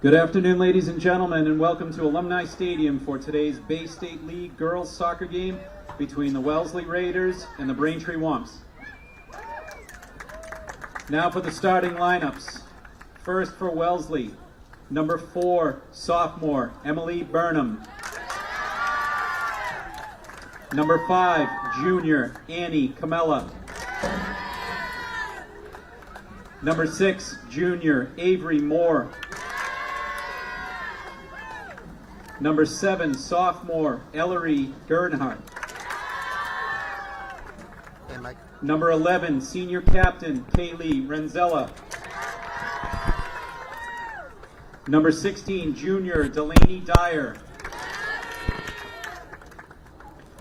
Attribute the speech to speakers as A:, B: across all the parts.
A: Good afternoon, ladies and gentlemen, and welcome to Alumni Stadium for today's Bay State League girls soccer game between the Wellesley Raiders and the Braintree Wumps. Now for the starting lineups. First for Wellesley, number 4, sophomore, Emily Burnham. Number 5, junior, Annie Camella. Number 6, junior, Avery Moore. Number 7, sophomore, Ellery Gernhardt. Number 11, senior captain, Kaylee Renzella. Number 16, junior, Delaney Dyer.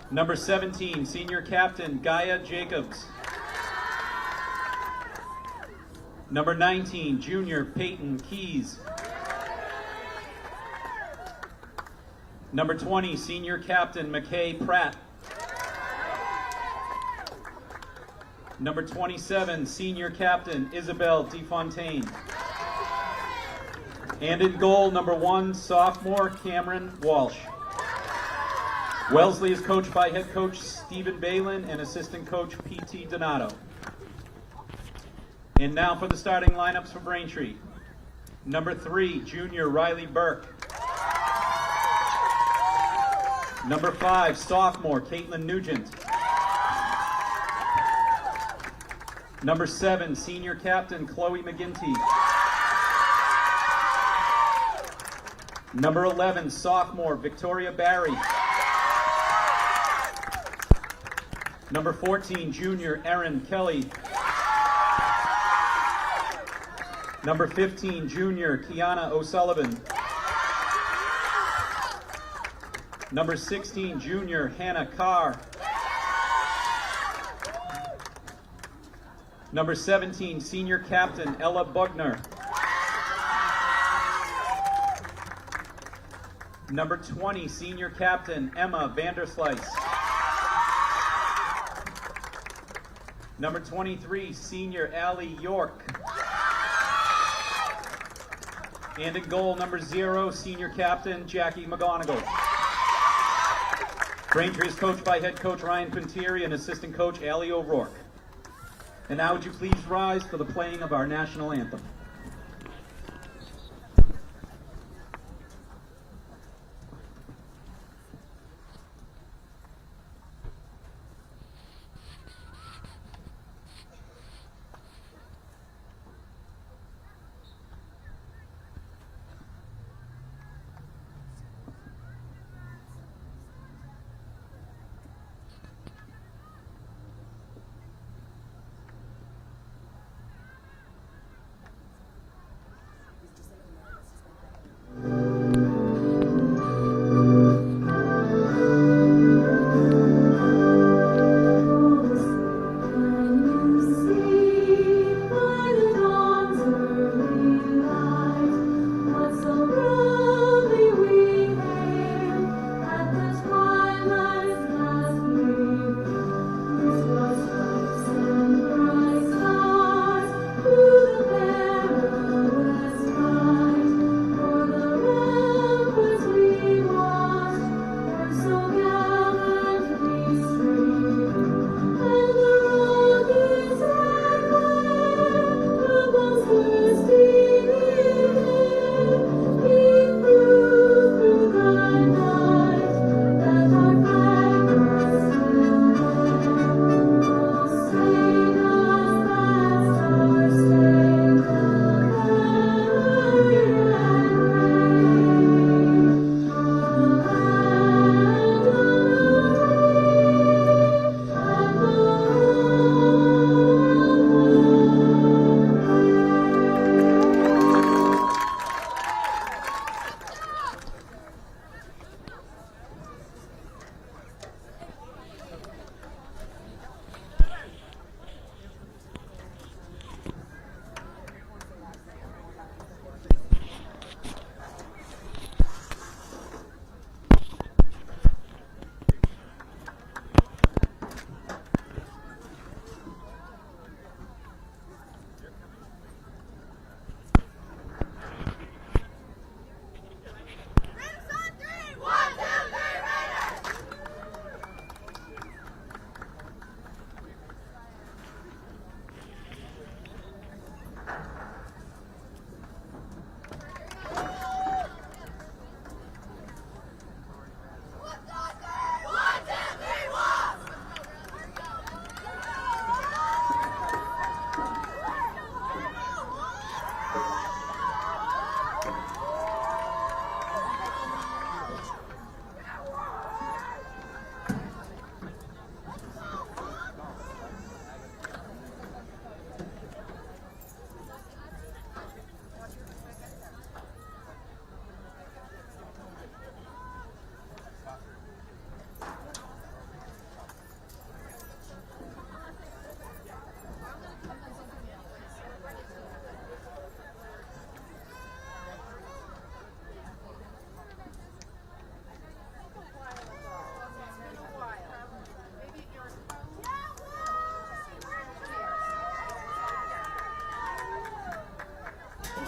A: Number 17, senior captain, Gaia Jacobs. Number 19, junior, Peyton Keys. Number 20, senior captain, McKay Pratt. Number 27, senior captain, Isabel DeFontaine. And in goal, number 1, sophomore, Cameron Walsh. Wellesley is coached by head coach Stephen Balin and assistant coach P.T. Donato. And now for the starting lineups for Braintree. Number 3, junior, Riley Burke. Number 5, sophomore, Caitlin Nugent. Number 7, senior captain, Chloe McGinty. Number 11, sophomore, Victoria Barry. Number 14, junior, Erin Kelly. Number 15, junior, Kiana O'Sullivan. Number 16, junior, Hannah Carr. Number 17, senior captain, Ella Bugner. Number 20, senior captain, Emma Vanderslice. Number 23, senior, Allie York. And in goal, number 0, senior captain, Jackie McGonigal. Braintree is coached by head coach Ryan Quintieri and assistant coach Allie O'Rourke. And now would you please rise for the playing of our national anthem.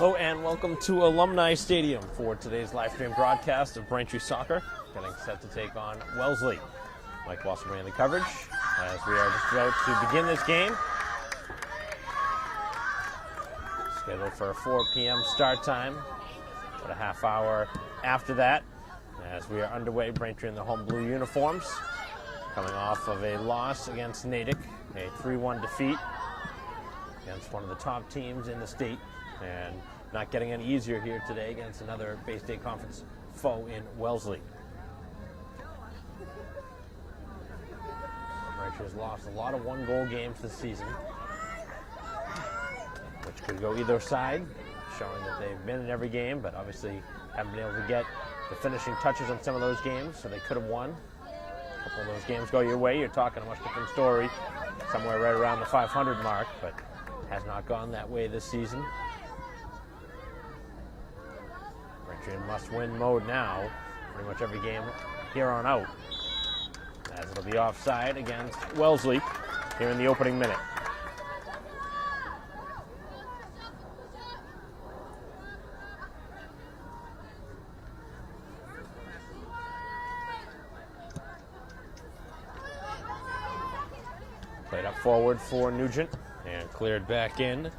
B: Hello and welcome to Alumni Stadium for today's live stream broadcast of Braintree Soccer, getting set to take on Wellesley. Mike Wasser bringing the coverage as we are just about to begin this game. Scheduled for a 4 p.m. start time, about a half hour after that, as we are underway. Braintree in the home blue uniforms, coming off of a loss against Natick, a 3-1 defeat against one of the top teams in the state, and not getting any easier here today against another Bay State Conference foe in Wellesley. Braintree has lost a lot of one-goal games this season, which could go either side, showing that they've been in every game, but obviously haven't been able to get the finishing touches on some of those games, so they could have won. A couple of those games go your way, you're talking a much different story, somewhere right around the 500 mark, but has not gone that way this season. Braintree in must-win mode now, pretty much every game here on out, as it'll be offside against Wellesley here in the opening minute. Played up forward for Nugent and cleared back in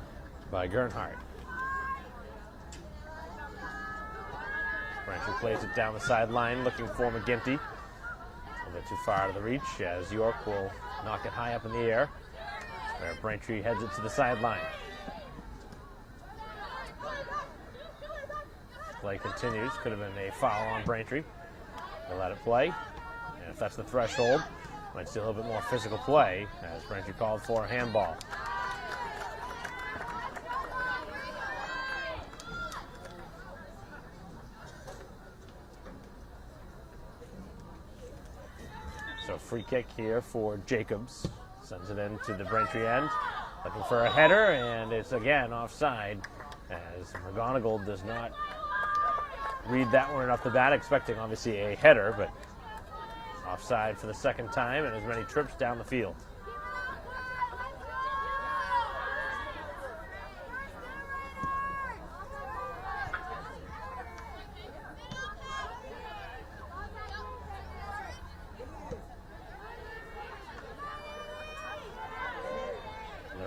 B: by Gernhardt. Braintree plays it down the sideline, looking for McGinty. A little bit too far out of the reach, as York will knock it high up in the air, where Braintree heads it to the sideline. Play continues. Could have been a foul on Braintree. They'll let it play. And if that's the threshold, might see a little bit more physical play, as Braintree called for a handball. So free kick here for Jacobs. Sends it into the Braintree end. Looking for a header, and it's again offside, as McGonigal does not read that one off the bat, expecting obviously a header, but offside for the second time and as many trips down the field.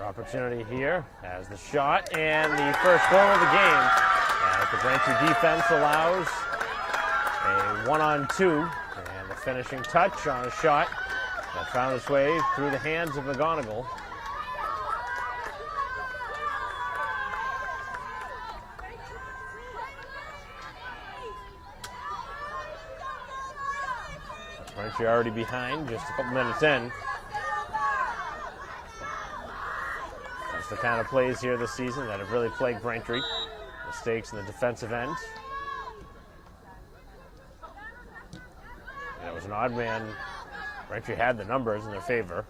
B: Opportunity here as the shot and the first goal of the game, as the Braintree defense allows a 1-on-2 and the finishing touch on a shot that found its way through the hands of McGonigal. Braintree already behind, just a couple minutes in. The kind of plays here this season that have really plagued Braintree. Mistakes in the defensive end. And it was an odd man. Braintree had the numbers in their favor.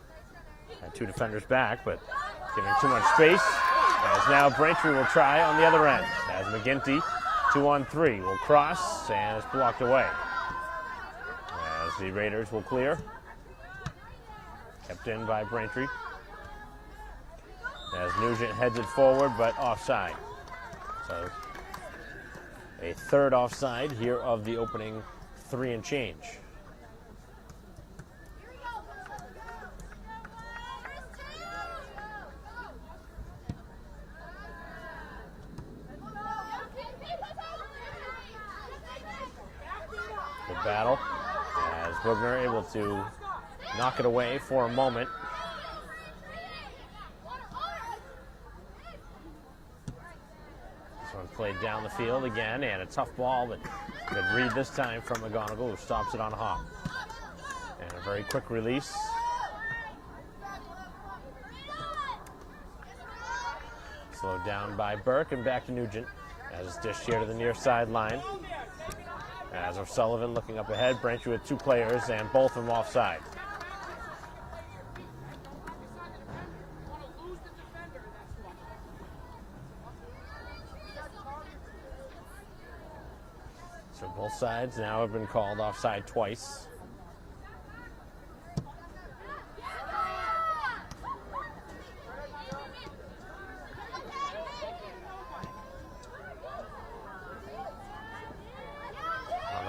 B: Had two defenders back, but giving too much space. As now Braintree will try on the other end. As McGinty, 2-on-3, will cross and is blocked away. As the Raiders will clear. Kept in by Braintree. As Nugent heads it forward, but offside. So a third offside here of the opening 3 and change. Good battle as Brugner able to knock it away for a moment. Played down the field again, and a tough ball, but good read this time from McGonigal, who stops it on a hop. And a very quick release. Slowed down by Burke and back to Nugent, as it's dished here to the near sideline. As O'Sullivan looking up ahead, Braintree with two players, and both of them offside. So both sides now have been called offside twice.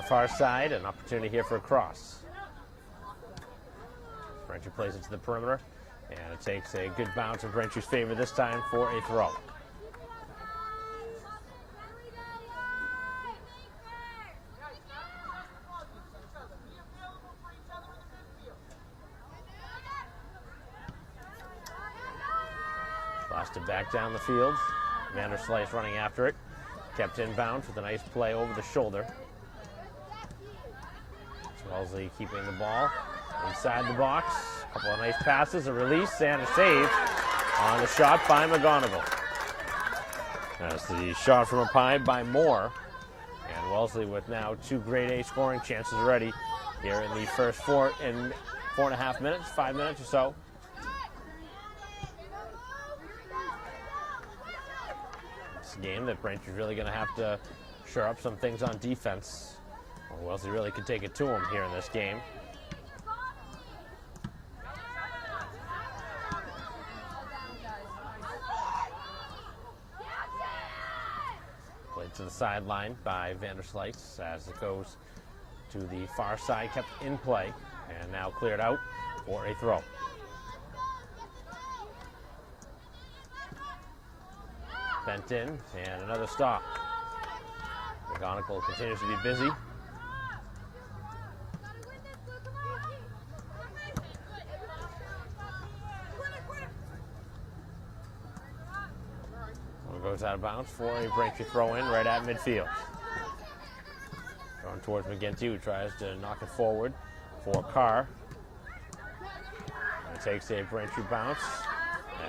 B: far side, an opportunity here for a cross. Braintree plays it to the perimeter, and it takes a good bounce in Braintree's favor this time for a throw. Lost it back down the field. Vanderslice running after it. Kept inbound with a nice play over the shoulder. Wellesley keeping the ball inside the box. A couple of nice passes, a release, and a save on the shot by McGonigal. That's the shot from up high by Moore. And Wellesley with now 2 grade A scoring chances already here in the first 4.5 minutes, 5 minutes or so. It's a game that Braintree's really going to have to shore up some things on defense. Or Wellesley really could take it to him here in this game. Played to the sideline by Vanderslice as it goes to the far side, kept in play, and now cleared out for a throw. Bent in, and another stop. McGonigal continues to be busy. Goes out of bounds for a Braintree throw-in right at midfield. Going towards McGinty, who tries to knock it forward for Carr. And it takes a Braintree bounce.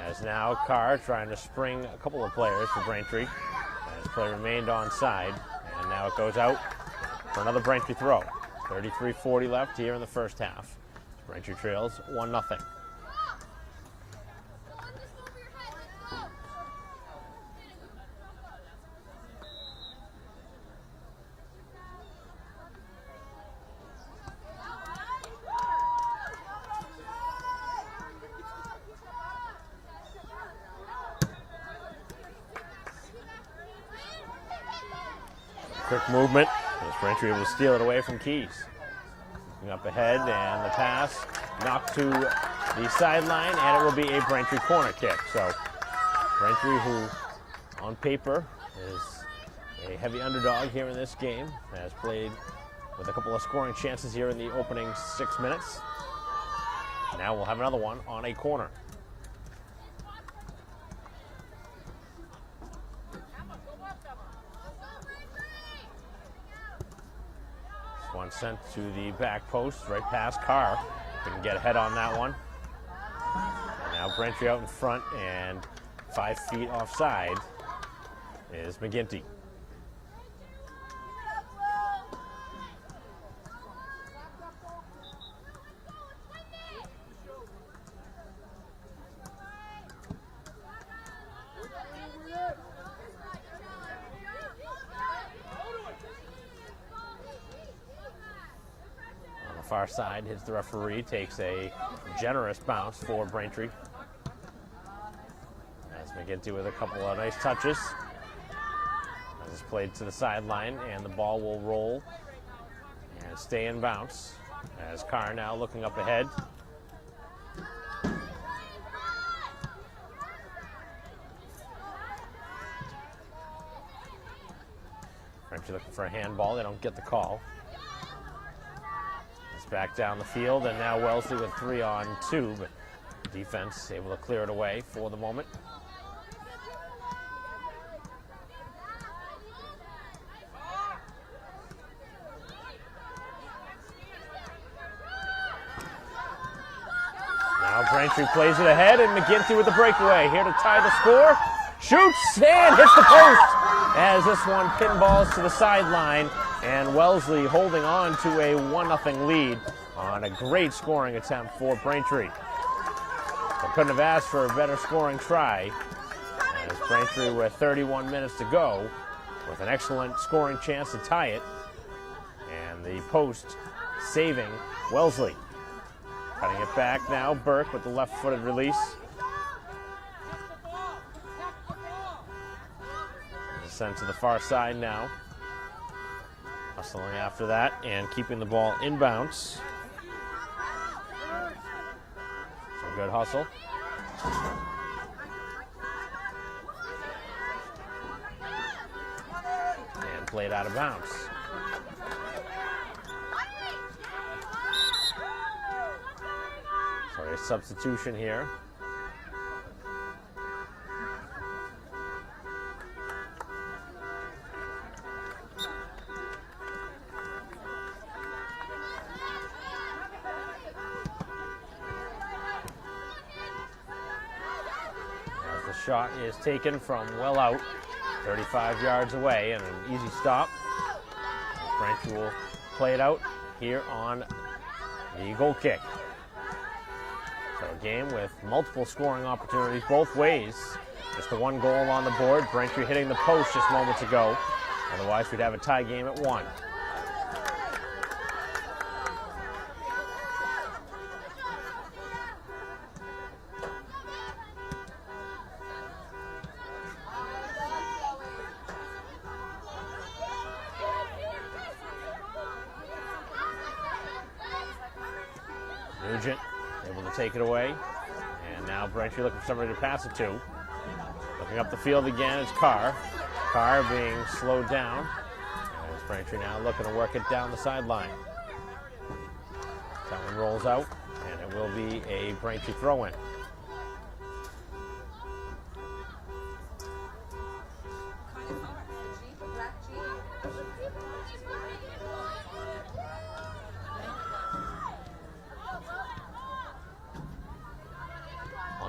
B: As now Carr trying to spring a couple of players for Braintree. As play remained onside. And now it goes out for another Braintree throw. 33:40 left here in the first half. Braintree trails 1-0. Quick movement as Braintree able to steal it away from Keys. Looking up ahead, and the pass knocked to the sideline, and it will be a Braintree corner kick. So Braintree, who on paper is a heavy underdog here in this game, has played with a couple of scoring chances here in the opening 6 minutes. Now we'll have another one on a corner. One sent to the back post, right past Carr. Couldn't get ahead on that one. And now Braintree out in front, and 5 feet offside is McGinty. Far side hits the referee, takes a generous bounce for Braintree. As McGinty with a couple of nice touches. As it's played to the sideline, and the ball will roll and stay in bounce. As Carr now looking up ahead. Braintree looking for a handball, they don't get the call. Back down the field, and now Wellesley with 3-on-2, but defense able to clear it away for the moment. Now Braintree plays it ahead, and McGinty with the breakaway here to tie the score. Shoots and hits the post as this one pinballs to the sideline. And Wellesley holding on to a 1-0 lead on a great scoring attempt for Braintree. They couldn't have asked for a better scoring try, as Braintree with 31 minutes to go with an excellent scoring chance to tie it. And the post saving Wellesley. Cutting it back now, Burke with the left-footed release. Sent to the far side now. Hustling after that and keeping the ball inbounds. Some good hustle. And played out of bounds. So a substitution here. Shot is taken from well out, 35 yards away, and an easy stop. Braintree will play it out here on the goal kick. So a game with multiple scoring opportunities both ways. Just the one goal on the board. Braintree hitting the post just moments ago. Otherwise, we'd have a tie game at 1. Nugent able to take it away. And now Braintree looking for somebody to pass it to. Looking up the field again, it's Carr. Carr being slowed down. As Braintree now looking to work it down the sideline. That one rolls out, and it will be a Braintree throw-in.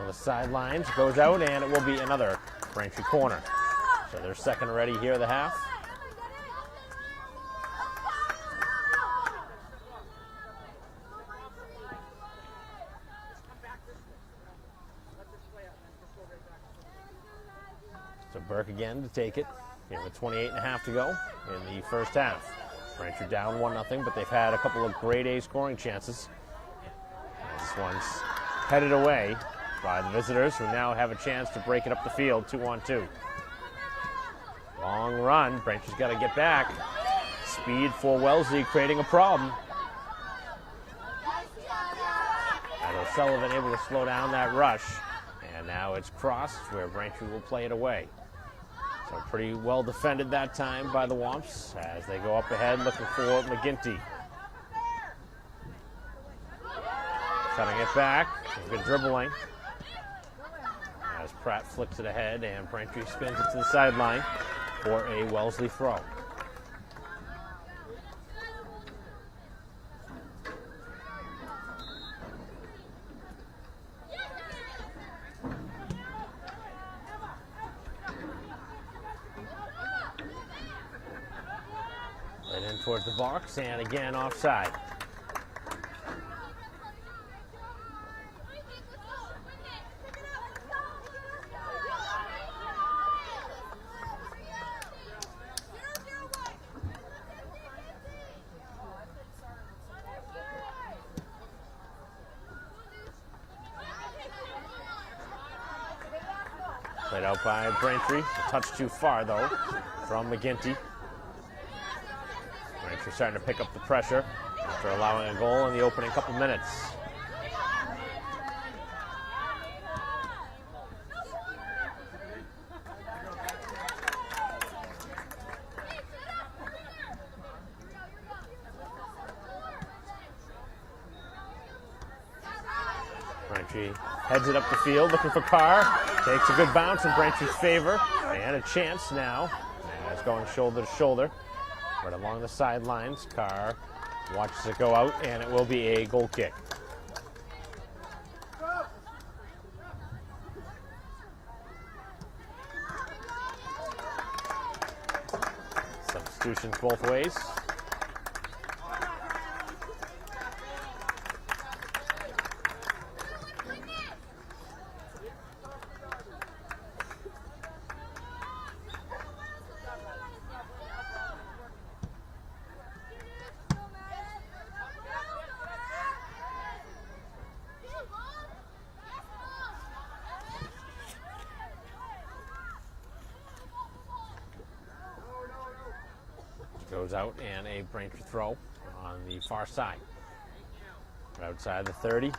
B: The sidelines goes out, and it will be another Braintree corner. So they're second already here at the half. So Burke again to take it here with 28.5 to go in the first half. Braintree down 1-0, but they've had a couple of grade A scoring chances. This one's headed away by the visitors, who now have a chance to break it up the field, 2-on-2. Long run, Braintree's got to get back. Speed for Wellesley creating a problem. And O'Sullivan able to slow down that rush. And now it's crossed where Braintree will play it away. So pretty well defended that time by the Womps as they go up ahead looking for McGinty. Cutting it back, good dribbling. As Pratt flicks it ahead and Braintree spins it to the sideline for a Wellesley throw. Right in towards the box, and again offside. Played out by Braintree. A touch too far, though, from McGinty. Braintree starting to pick up the pressure after allowing a goal in the opening couple minutes. Braintree heads it up the field, looking for Carr. Takes a good bounce in Braintree's favor. And a chance now. And it's going shoulder to shoulder. Right along the sidelines. Carr watches it go out, and it will be a goal kick. Substitutions both ways. goes out, and a Braintree throw on the far side. Outside the 30.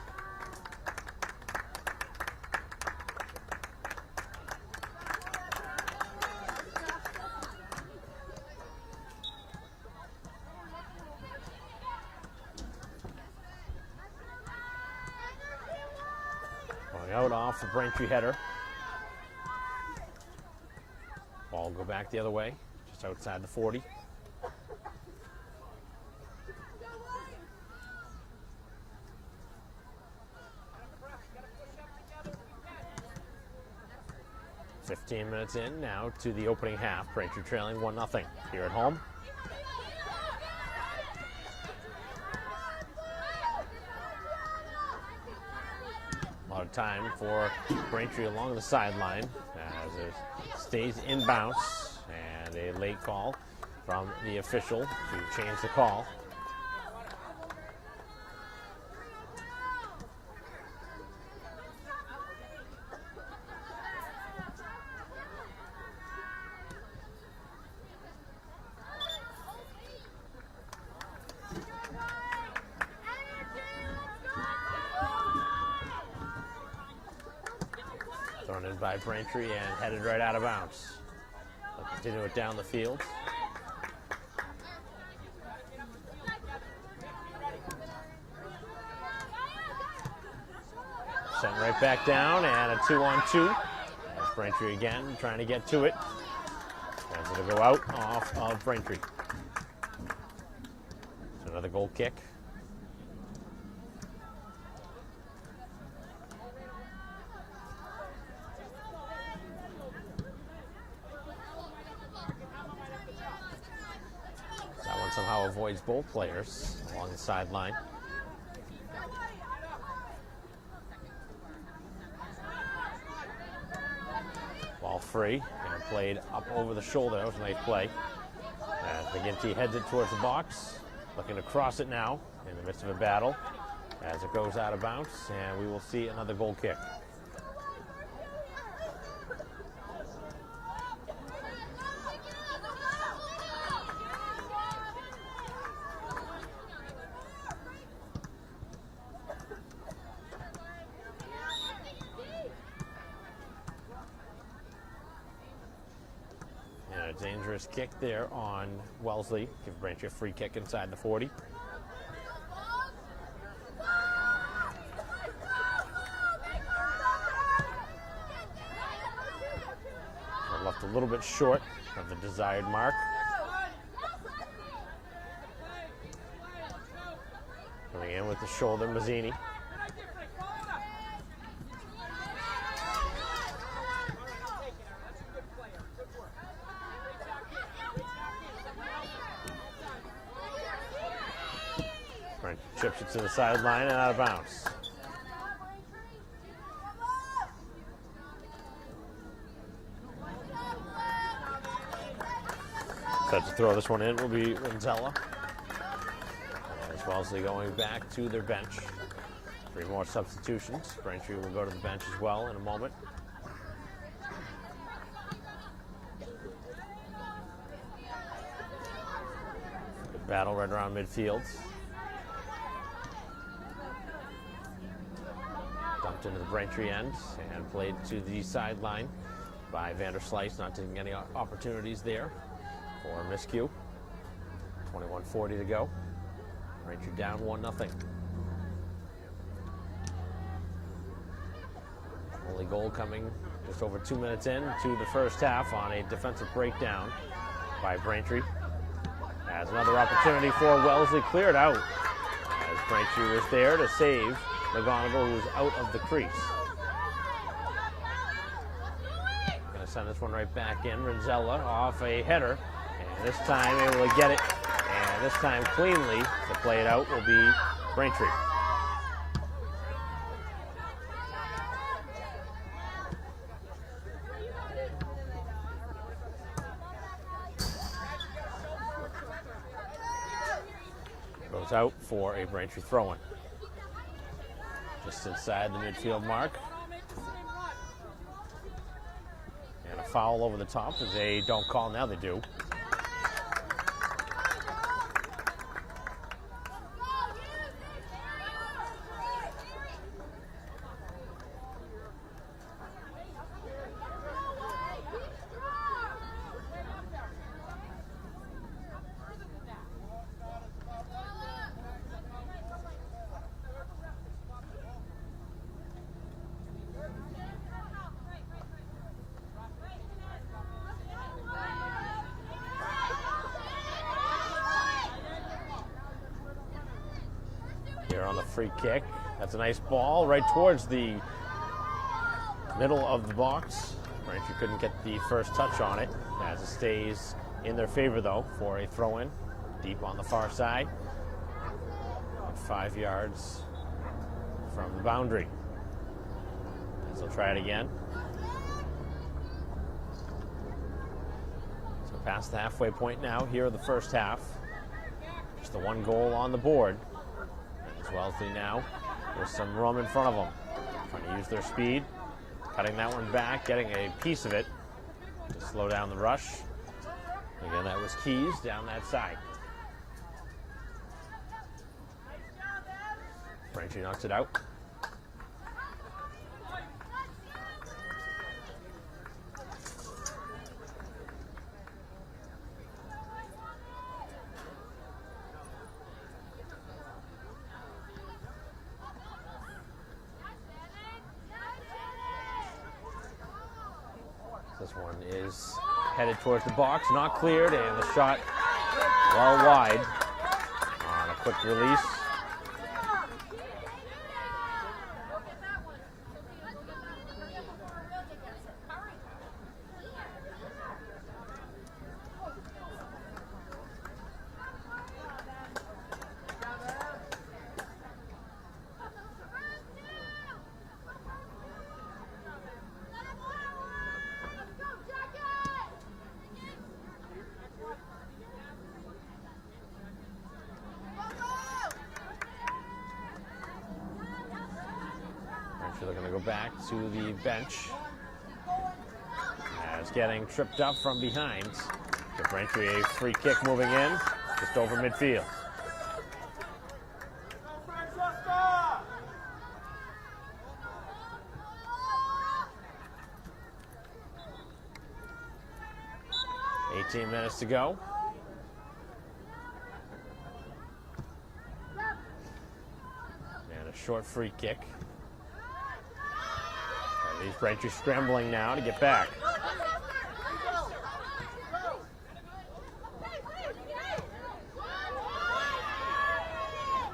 B: Going out off the Braintree header. Ball will go back the other way, just outside the 40. "15 minutes in now to the opening half. Braintree trailing 1-0 here at home. A lot of time for Braintree along the sideline as it stays in bounce, and a late call from the official to change the call. Thrown in by Braintree and headed right out of bounds. They'll continue it down the field. Sent right back down, and a 2-on-2. As Braintree again trying to get to it. As it'll go out off of Braintree. So another goal kick. Somehow avoids both players along the sideline. Ball free and played up over the shoulder. That was a nice play. As McGinty heads it towards the box, looking to cross it now in the midst of a battle as it goes out of bounds, and we will see another goal kick. Dangerous kick there on Wellesley. Give Braintree a free kick inside the 40. Left a little bit short of the desired mark. Coming in with the shoulder, Mazzini. Chips it to the sideline and out of bounds. Set to throw this one in will be Renzella. As Wellesley going back to their bench. 3 more substitutions. Braintree will go to the bench as well in a moment. Good battle right around midfield. Dumped into the Braintree end and played to the sideline by Vanderslice, not taking any opportunities there for miscue. 21:40 to go. Braintree down 1-0. Only goal coming just over 2 minutes in to the first half on a defensive breakdown by Braintree. As another opportunity for Wellesley cleared out as Braintree was there to save McGonigal, who was out of the crease. Going to send this one right back in. Renzella off a header, and this time able to get it, and this time cleanly to play it out will be Braintree. Goes out for a Braintree throw-in. Just inside the midfield mark. And a foul over the top as they don't call. Now they do. free kick. That's a nice ball right towards the middle of the box. Braintree couldn't get the first touch on it, as it stays in their favor, though, for a throw-in deep on the far side. About 5 yards from the boundary. As they'll try it again. So past the halfway point now, here in the first half. Just the one goal on the board. As Wellesley now with some room in front of them. Trying to use their speed. Cutting that one back, getting a piece of it to slow down the rush. Again, that was Keys down that side. Braintree knocks it out. This one is headed towards the box, not cleared, and the shot well wide on a quick release. They're going to go back to the bench. As getting tripped up from behind. So Braintree a free kick moving in, just over midfield. Minutes to go. And a short free kick. These Braintree scrambling now to get back.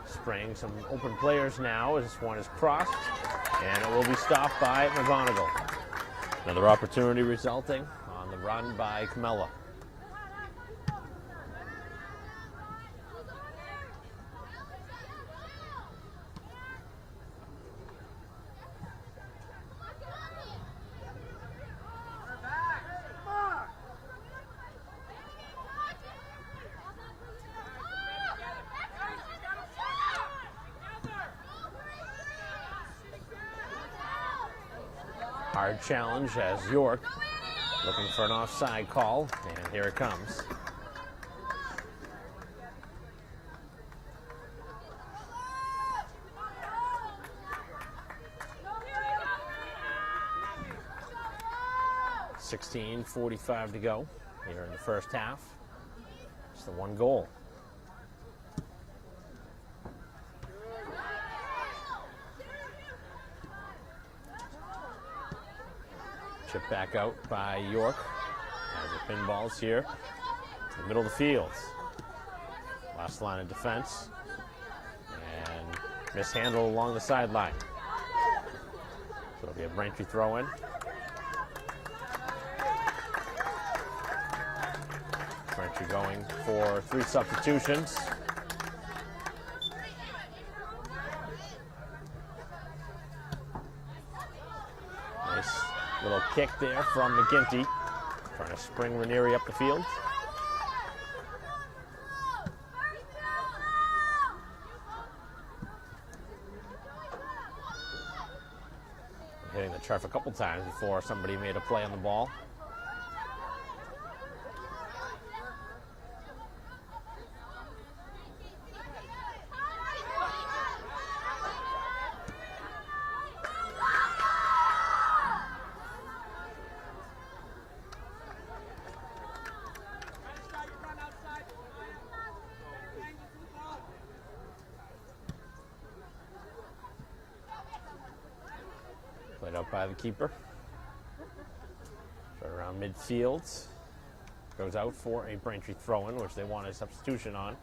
B: Spraying some open players now as this one is crossed, and it will be stopped by McGonigal. Another opportunity resulting on the run by Camella. Hard challenge as York looking for an offside call, and here it comes. .45 to go here in the first half. Just the one goal. Chip back out by York as the pinball's here in the middle of the field. Last line of defense, and mishandled along the sideline. So it'll be a Braintree throw in. Braintree going for 3 substitutions. Nice little kick there from McGinty, trying to spring Ranieri up the field. Hitting the turf a couple times before somebody made a play on the ball. Played out by the keeper. Right around midfield. Goes out for a Braintree throw-in, which they want a substitution on.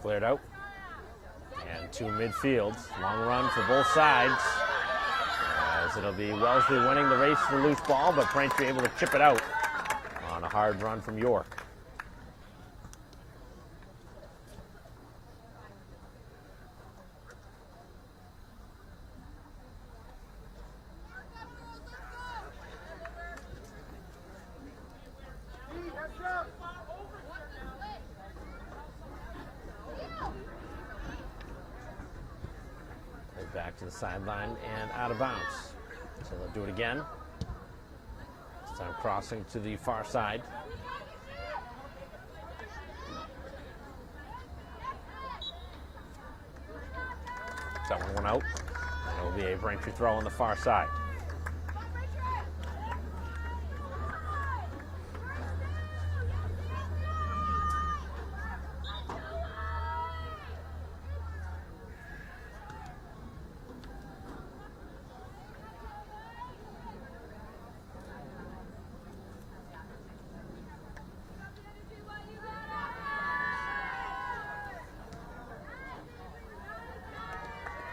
B: Cleared out. And to midfield. Long run for both sides. As it'll be Wellesley winning the race to the loose ball, but Braintree able to chip it out on a hard run from York. Back to the sideline and out of bounds. So they'll do it again. This time crossing to the far side. That one went out. And it will be a Braintree throw on the far side.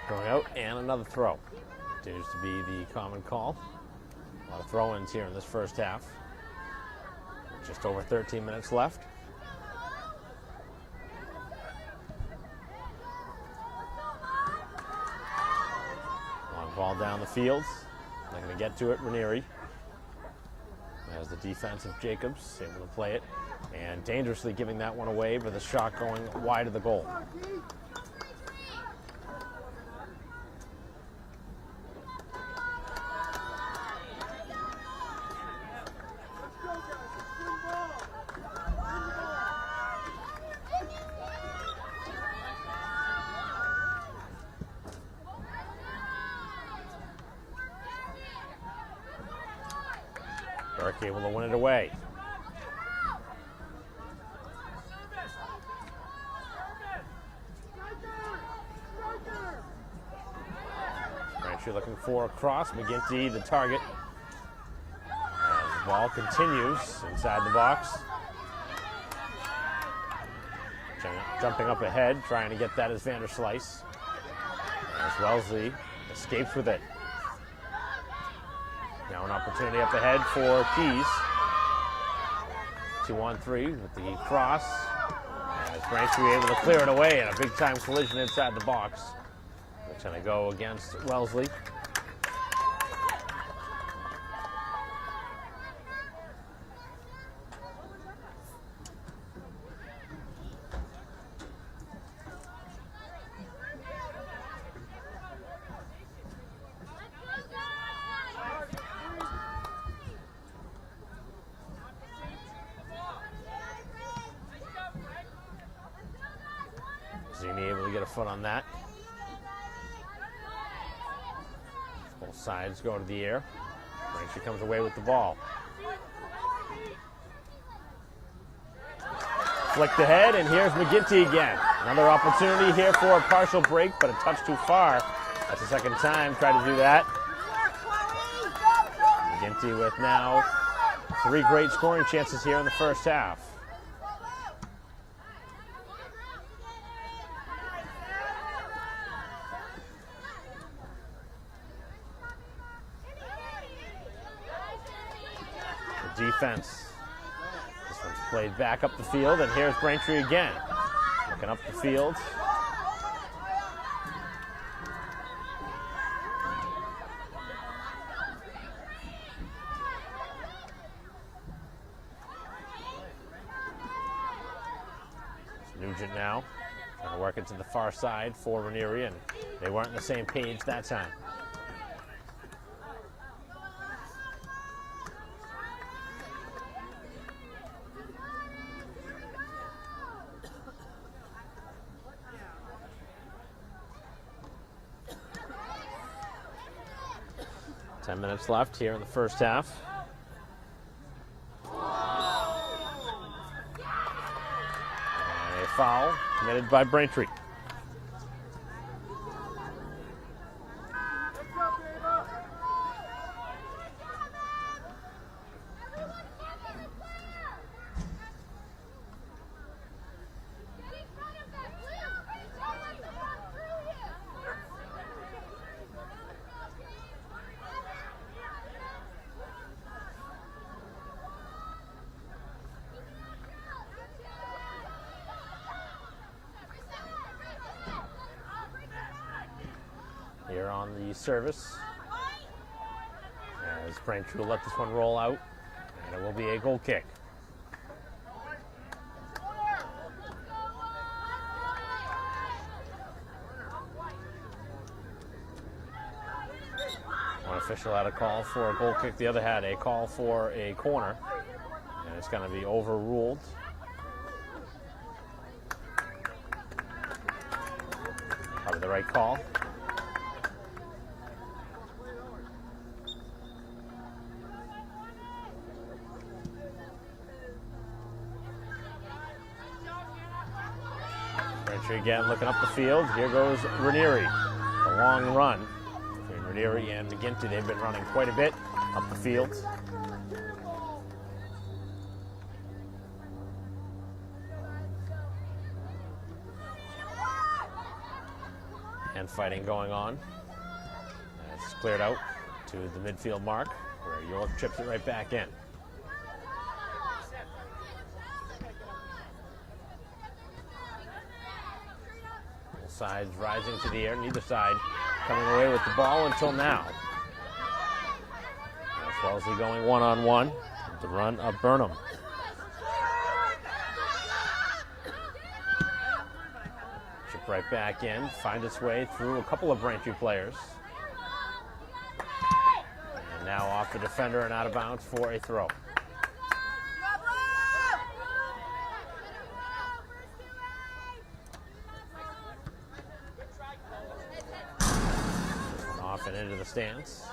B: Going out and another throw. Continues to be the common call. A lot of throw-ins here in this first half. Just over 13 minutes left. Long ball down the field. Not going to get to it, Ranieri. As the defensive Jacobs able to play it. And dangerously giving that one away with a shot going wide of the goal. York able to win it away. Braintree looking for a cross. McGinty, the target. As the ball continues inside the box. Jumping up ahead, trying to get that as Vanderslice. As Wellesley escapes with it. Now an opportunity up ahead for Keys. 2-on-3 with the cross. As Braintree able to clear it away and a big time collision inside the box. It's going to go against Wellesley. Zini able to get a foot on that. Both sides go to the air. Braintree comes away with the ball. Flicked ahead, and here's McGinty again. Another opportunity here for a partial break, but a touch too far. That's the second time tried to do that. McGinty with now 3 great scoring chances here in the first half. Defense. This one's played back up the field, and here's Braintree again. Looking up the field. Nugent now trying to work it to the far side for Ranieri, and they weren't on the same page that time. Ten minutes left here in the first half. And a foul committed by Braintree. here on the service. As Braintree will let this one roll out, and it will be a goal kick. One official had a call for a goal kick, the other had a call for a corner, and it's going to be overruled. Probably the right call. Braintree again looking up the field. Here goes Ranieri. A long run between Ranieri and McGinty. They've been running quite a bit up the field. And fighting going on. It's cleared out to the midfield mark, where York chips it right back in. Both sides rising to the air, neither side coming away with the ball until now. As Wellesley going one-on-one with the run of Burnham. Right back in, find its way through a couple of Braintree players. And now off the defender and out of bounds for a throw. Off and into the stands.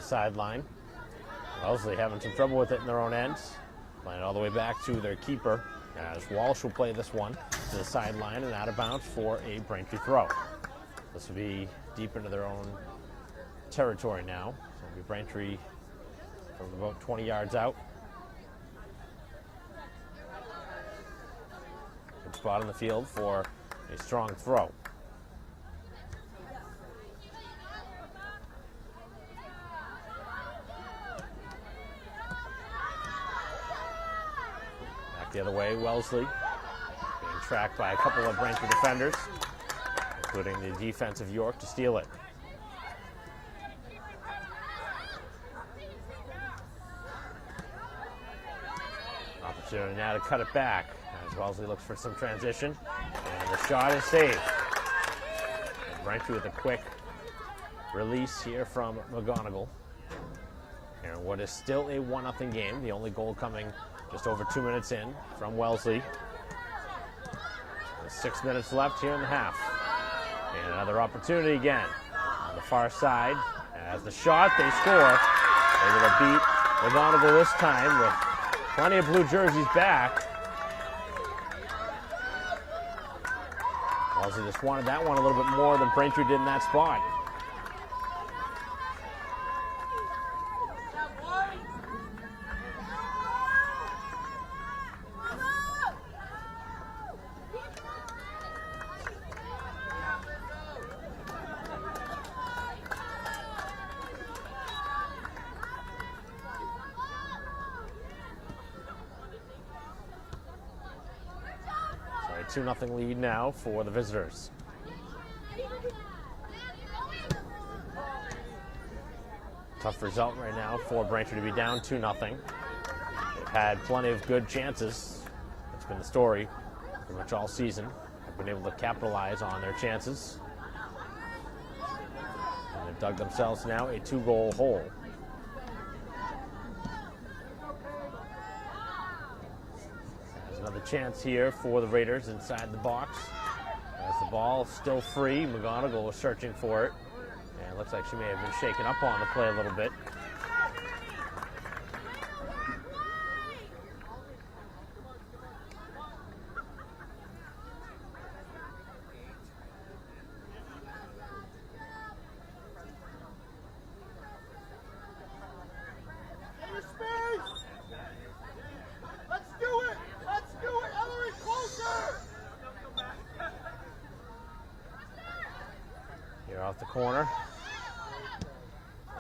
B: Sideline. Wellesley having some trouble with it in their own ends. Playing all the way back to their keeper, as Walsh will play this one to the sideline and out of bounds for a Braintree throw. This will be deep into their own territory now. So it'll be Braintree from about 20 yards out. Good spot on the field for a strong throw. The other way, Wellesley being tracked by a couple of Braintree defenders, including the defensive York, to steal it. Opportunity now to cut it back as Wellesley looks for some transition, and the shot is saved. And Braintree with a quick release here from McGonigal. And what is still a 1-0 game, the only goal coming just over 2 minutes in from Wellesley. 6 minutes left here in the half. And another opportunity again on the far side. As the shot, they score. Able to beat McGonigal this time with plenty of blue jerseys back. Wellesley just wanted that one a little bit more than Braintree did in that spot. A 2-0 lead now for the visitors. Tough result right now for Braintree to be down 2-0. They've had plenty of good chances. That's been the story pretty much all season. They've been able to capitalize on their chances. And they've dug themselves now a 2-goal hole. Another chance here for the Raiders inside the box. As the ball still free, McGonigal was searching for it. And it looks like she may have been shaken up on the play a little bit. off the corner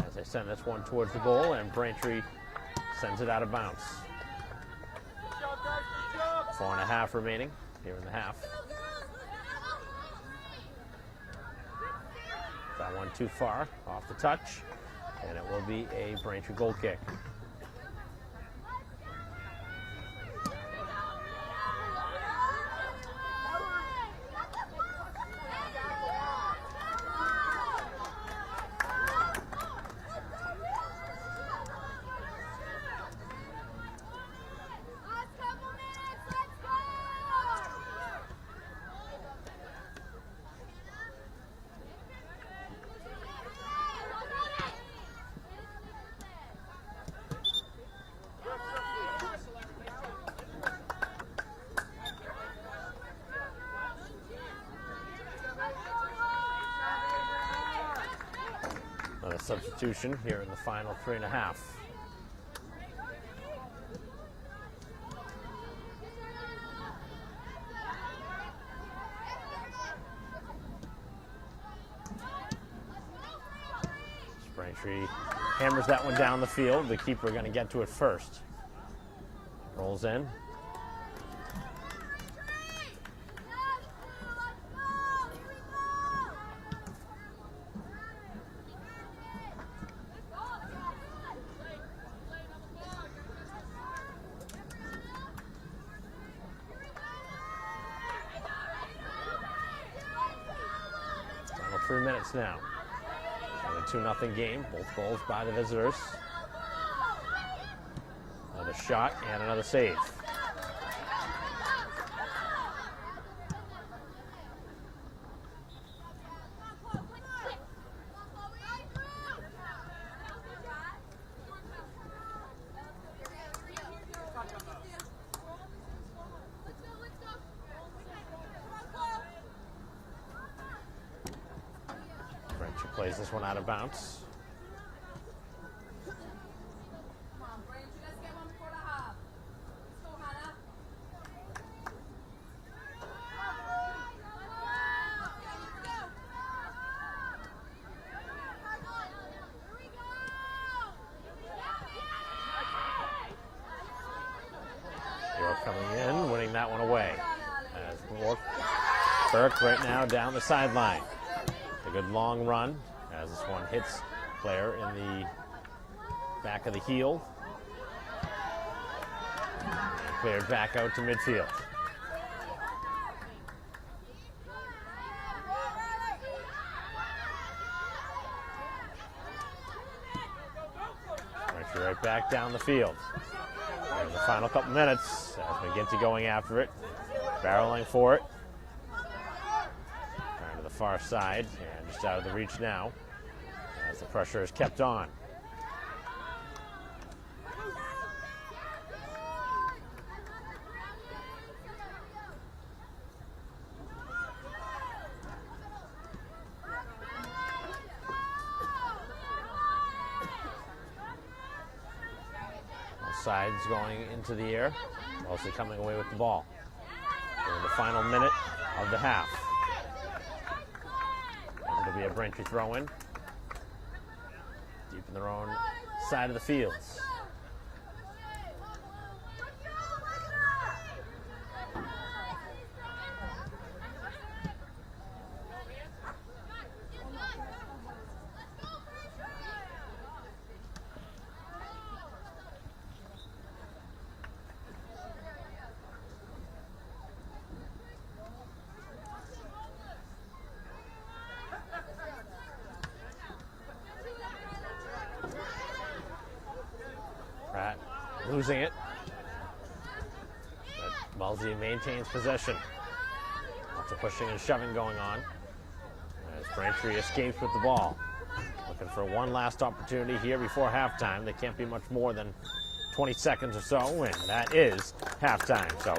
B: as they send this one towards the goal, and Braintree sends it out of bounds. 4.5 remaining here in the half. That one too far off the touch, and it will be a Braintree goal kick. Another substitution here in the final 3.5. Braintree hammers that one down the field. The keeper going to get to it first. Rolls in. Final 3 minutes now. A 2-0 game, both goals by the visitors. Another shot and another save. Braintree plays this one out of bounds. York coming in, winning that one away. As Burke right now down the sideline. A good long run as this one hits player in the back of the heel. And cleared back out to midfield. Braintree right back down the field. In the final couple minutes, as McGinty going after it, barreling for it. Trying to the far side, and just out of the reach now, as the pressure is kept on. Sides going into the air, mostly coming away with the ball. We're in the final minute of the half. It'll be a Braintree throw-in, deep in their own side of the fields. Pratt losing it, but Wellesley maintains possession. Lots of pushing and shoving going on as Braintree escapes with the ball. Looking for one last opportunity here before halftime. They can't be much more than 20 seconds or so, and that is halftime. So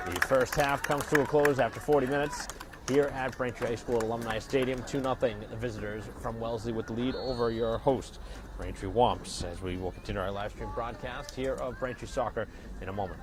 B: the first half comes to a close after 40 minutes here at Braintree High School at Alumni Stadium. 2-0, the visitors from Wellesley with the lead over your host, Braintree Womps, as we will continue our live stream broadcast here of Braintree Soccer in a moment.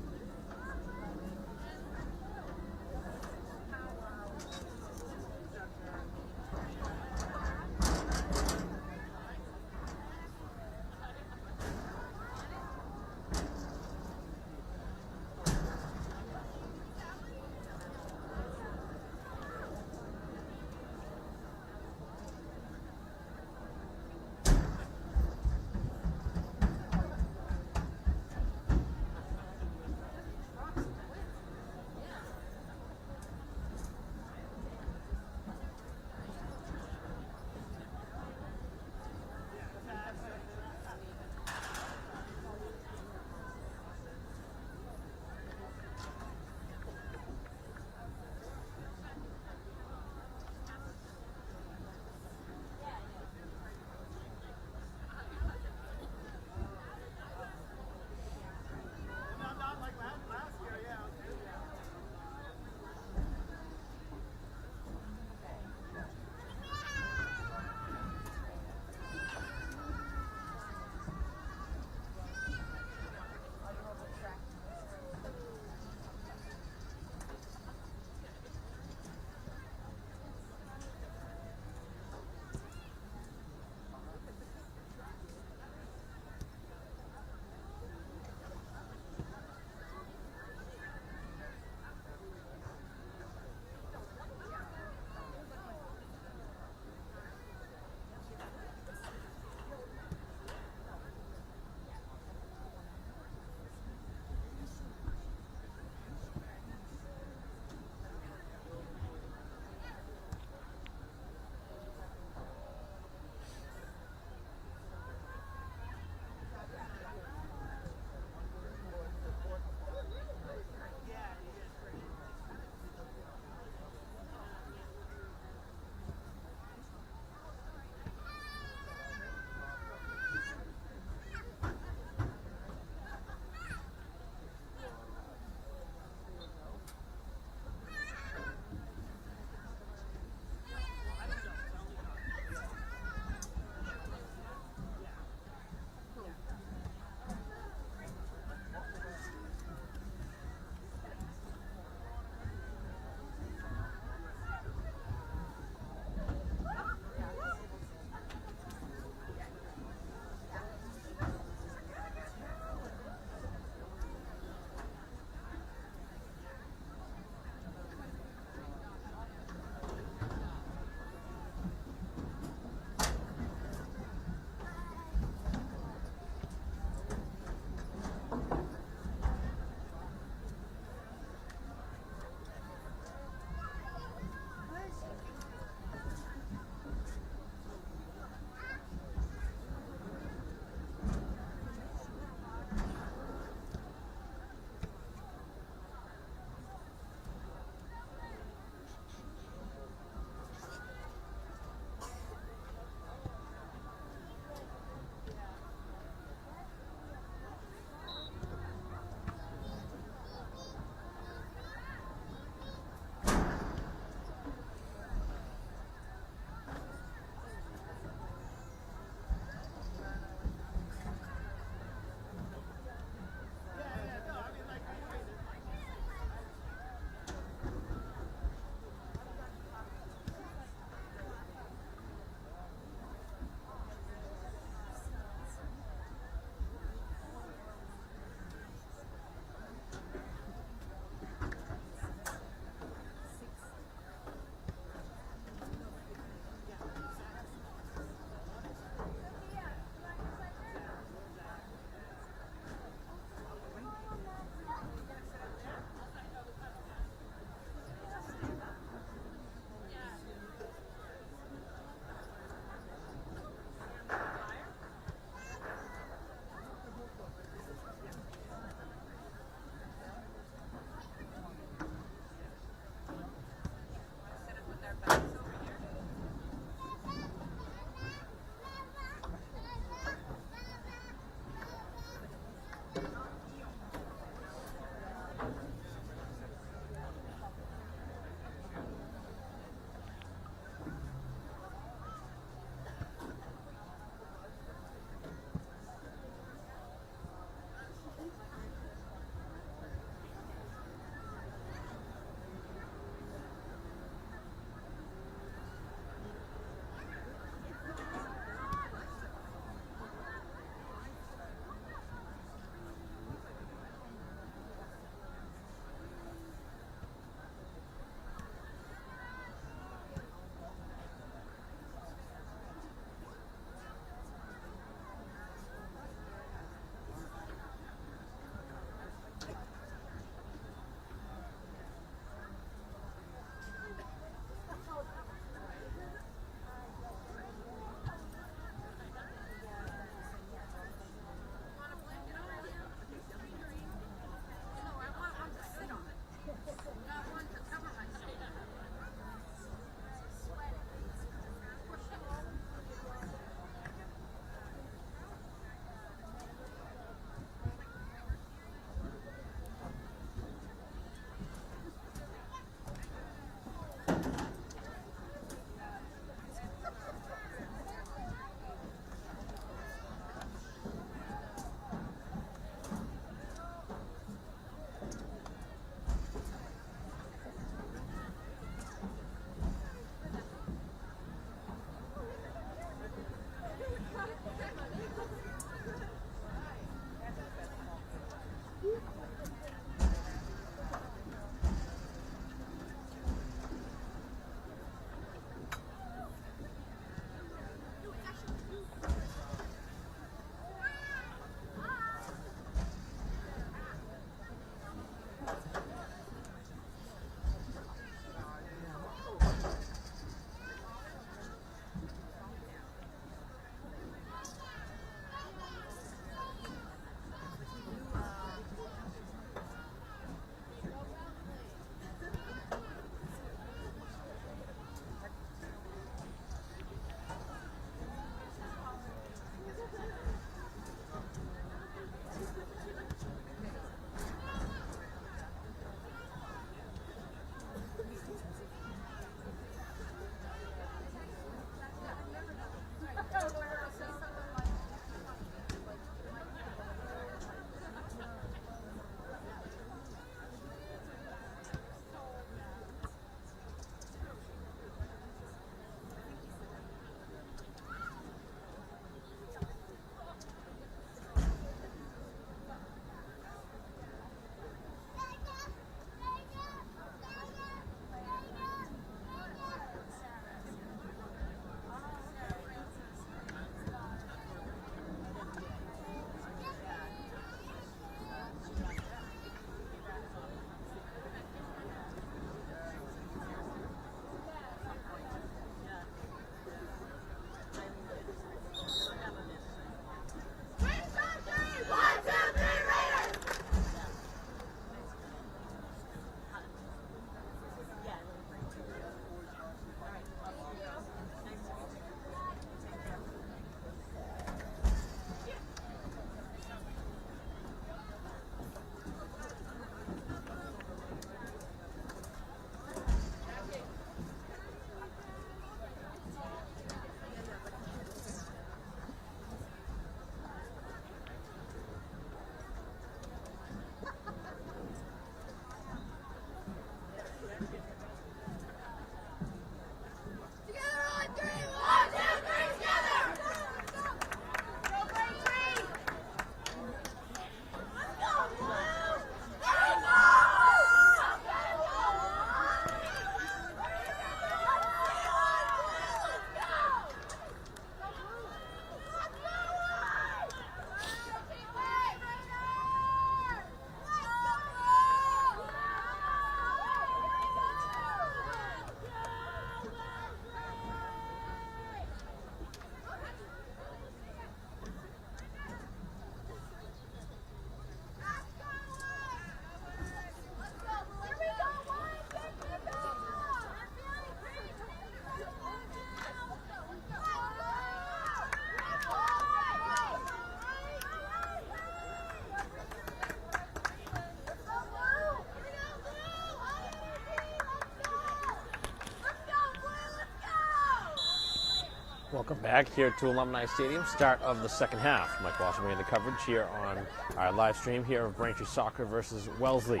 B: Welcome back here to Alumni Stadium, start of the second half. Mike Walsh bringing the coverage here on our live stream here of Braintree Soccer versus Wellesley.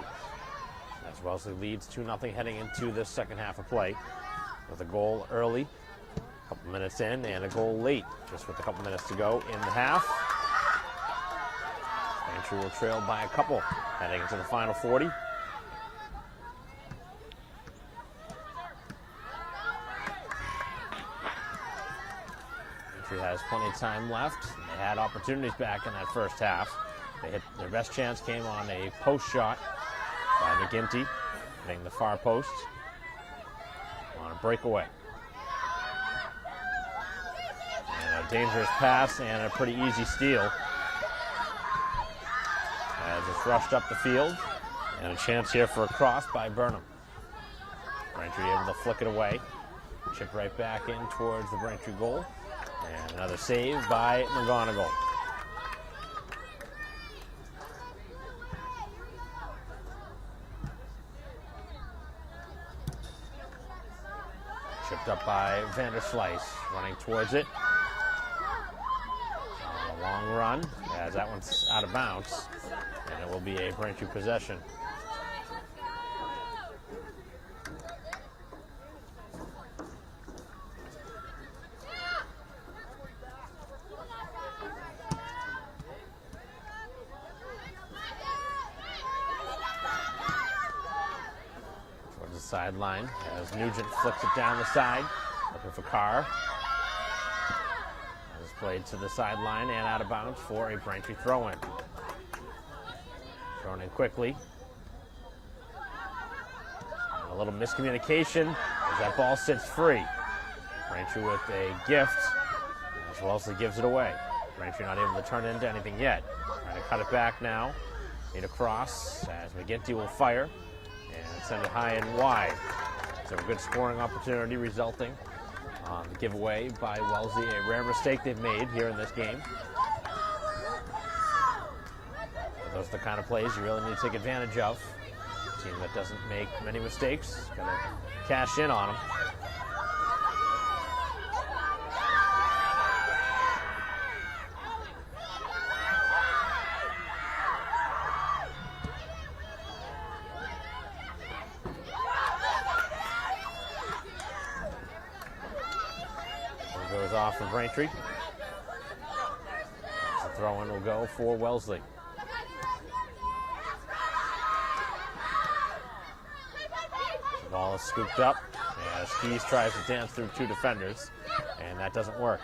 B: As Wellesley leads 2-0 heading into the second half of play, with a goal early, a couple minutes in, and a goal late, just with a couple minutes to go in the half. Braintree will trail by a couple heading into the final 40. Has plenty of time left. They had opportunities back in that first half. They hit their best chance came on a post shot by McGinty, hitting the far post on a breakaway. And a dangerous pass and a pretty easy steal. As it's rushed up the field, and a chance here for a cross by Burnham. Braintree able to flick it away. Chip right back in towards the Braintree goal. And another save by McGonigal. Chipped up by Vanderslice, running towards it. A long run, as that one's out of bounds. And it will be a Braintree possession. Sideline as Nugent flicks it down the side, looking for Carr. It's played to the sideline and out of bounds for a Braintree throw-in. Thrown in quickly. And a little miscommunication as that ball sits free. Braintree with a gift as Wellesley gives it away. Braintree not able to turn it into anything yet. Trying to cut it back now. Need a cross as McGinty will fire. And send it high and wide. So a good scoring opportunity resulting on the giveaway by Wellesley, a rare mistake they've made here in this game. Those are the kind of plays you really need to take advantage of. A team that doesn't make many mistakes, gonna cash in on them. Goes off for Braintree. The throw-in will go for Wellesley. The ball is scooped up as Keys tries to dance through two defenders, and that doesn't work.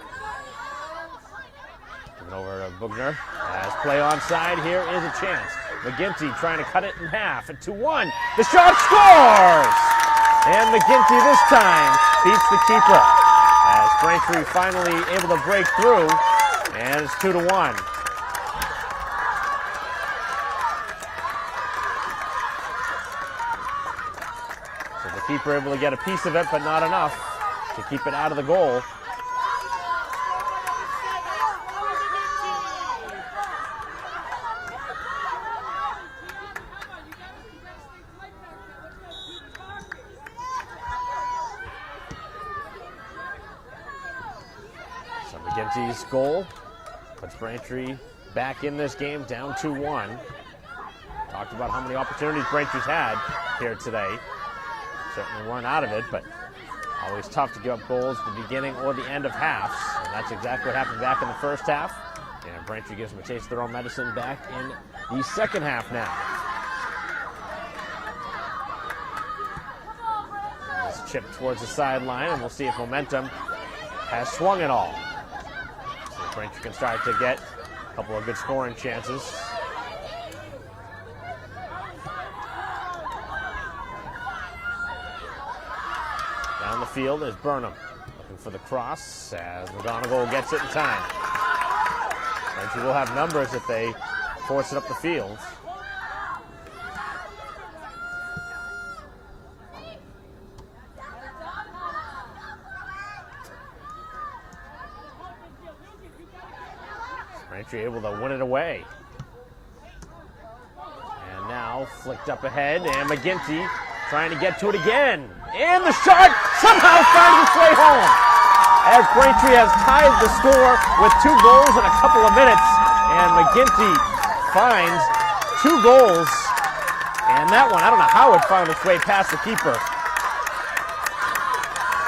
B: Given over to Bugner. As play onside, here is a chance. McGinty trying to cut it in half at 2-1. The shot scores! And McGinty this time beats the keeper. As Braintree finally able to break through, and it's 2-1. So the keeper able to get a piece of it, but not enough to keep it out of the goal. McGinty's goal puts Braintree back in this game, down 2-1. Talked about how many opportunities Braintree's had here today. Certainly weren't out of it, but always tough to give up goals at the beginning or the end of halves. And that's exactly what happened back in the first half. And Braintree gives them a taste of their own medicine back in the second half now. This chip towards the sideline, and we'll see if momentum has swung at all. Braintree can start to get a couple of good scoring chances. Down the field is Burnham, looking for the cross as McGonigal gets it in time. Braintree will have numbers if they force it up the field. Braintree able to win it away. And now flicked up ahead, and McGinty trying to get to it again. And the shot somehow finds its way home. as Braintree has tied the score with 2 goals in a couple of minutes. And McGinty finds 2 goals. And that one, I don't know how it found its way past the keeper.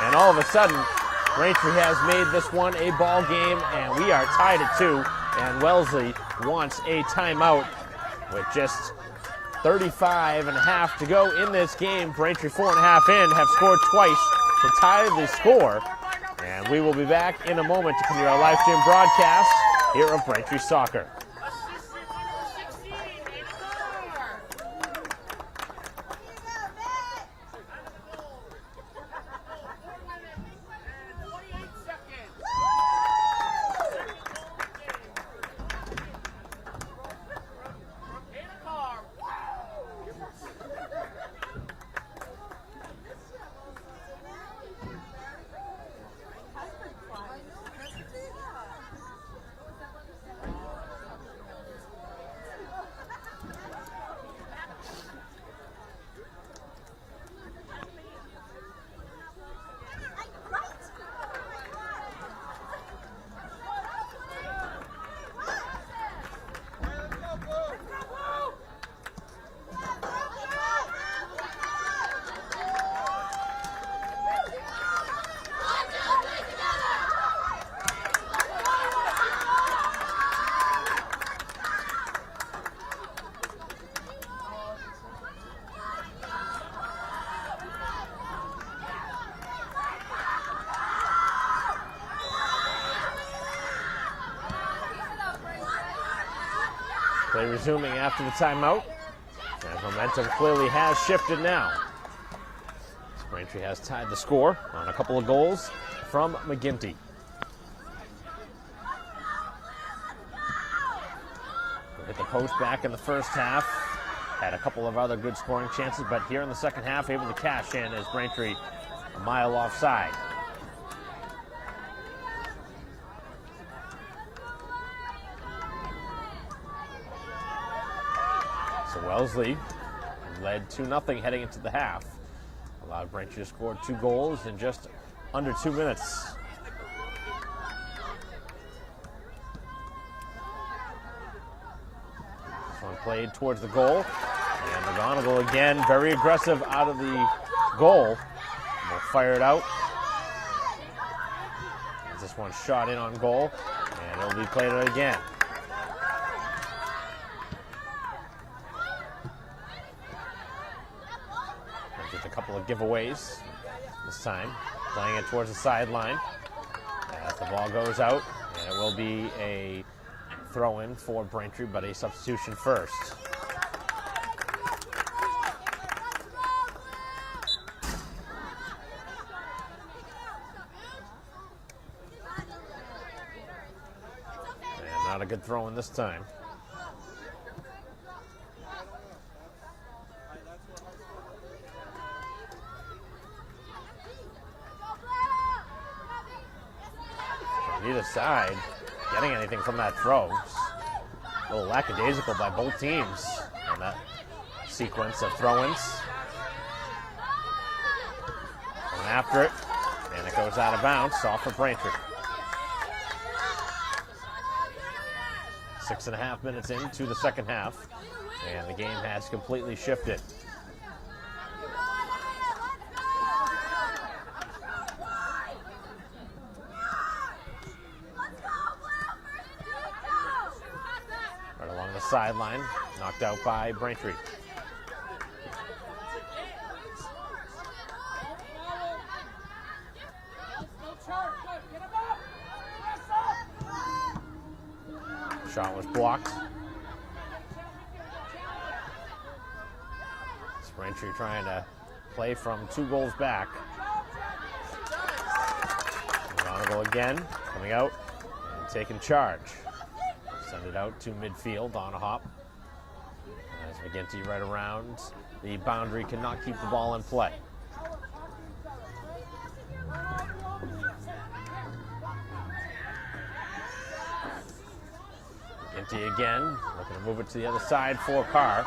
B: And all of a sudden, Braintree has made this one a ball game, and we are tied at 2. And Wellesley wants a timeout with just 35.5 to go in this game. Braintree 4.5 in, have scored twice to tie the score. And we will be back in a moment to continue our live stream broadcast here of Braintree Soccer. Play resuming after the timeout. And momentum clearly has shifted now. Braintree has tied the score on a couple of goals from McGinty. Hit the post back in the first half. Had a couple of other good scoring chances, but here in the second half, able to cash in as Braintree a mile offside. So Wellesley led 2-0 heading into the half. Allowed Braintree to score 2 goals in just under 2 minutes. This one played towards the goal. And McGonigal again, very aggressive out of the goal. Will fire it out. As this one shot in on goal. And it'll be played out again. Just a couple of giveaways this time. Playing it towards the sideline. As the ball goes out. And it will be a throw-in for Braintree, but a substitution first. And not a good throw-in this time. Neither side getting anything from that throw. A little lackadaisical by both teams on that sequence of throw-ins. Going after it, and it goes out of bounds, off for Braintree. 6.5 minutes into the second half, and the game has completely shifted. Sideline, knocked out by Braintree. Shot was blocked. It's Braintree trying to play from 2 goals back. McGonigal again, coming out and taking charge. Send it out to midfield on a hop. As McGinty right around the boundary, cannot keep the ball in play. McGinty again, looking to move it to the other side for Carr.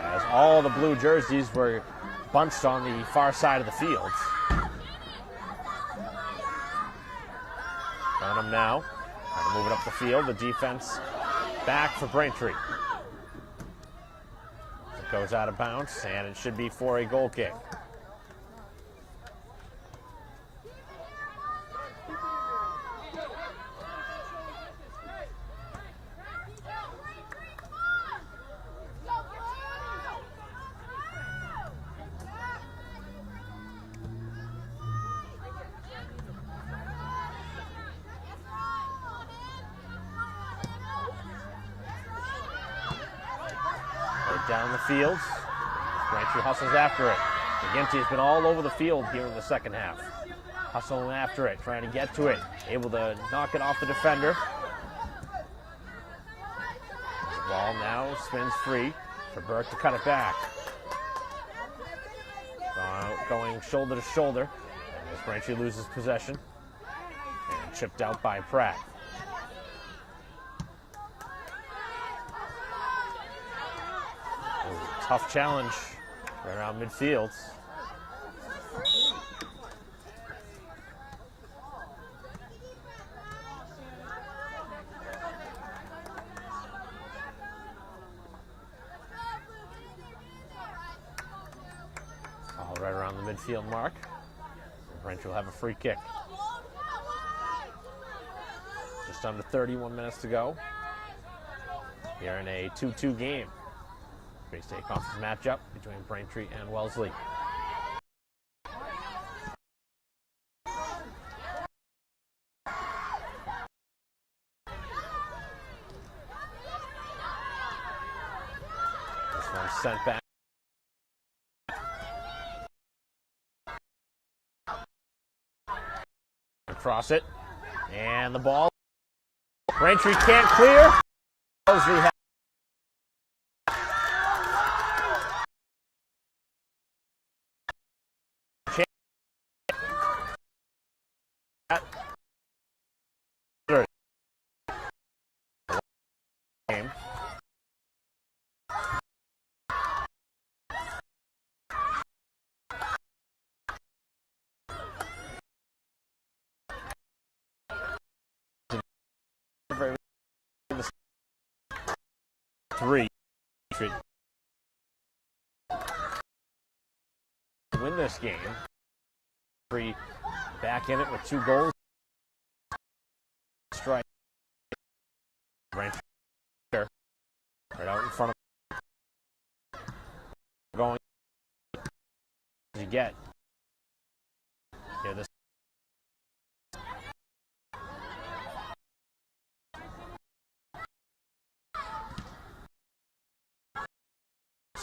B: As all the blue jerseys were bunched on the far side of the field. Showing them now. Trying to move it up the field. The defense back for Braintree. It goes out of bounds, and it should be for a goal kick. Down the field. Braintree hustles after it. McGinty has been all over the field here in the second half. Hustling after it, trying to get to it. Able to knock it off the defender. The ball now spins free for Burke to cut it back. Going shoulder to shoulder as Braintree loses possession. And chipped out by Pratt. Tough challenge right around midfield. All right around the midfield mark. Braintree will have a free kick. Just under 31 minutes to go. Here in a 2-2 game. State conference matchup between Braintree and Wellesley. This one sent back. Across it. And the ball. Braintree can't clear. Wellesley has game. Three. Win this game. Three back in it with 2 goals. Strike. Braintree right out in front of going as you get. Here this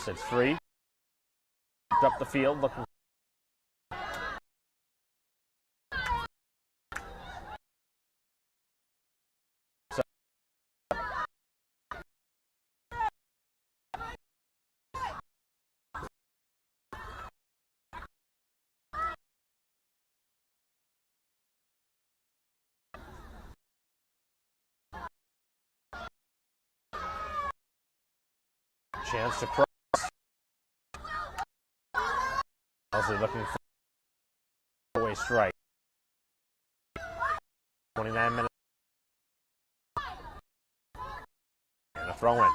B: it's free. Up the field looking. Chance to cross. Also looking for a four-way strike. 29 minutes. And a throw in.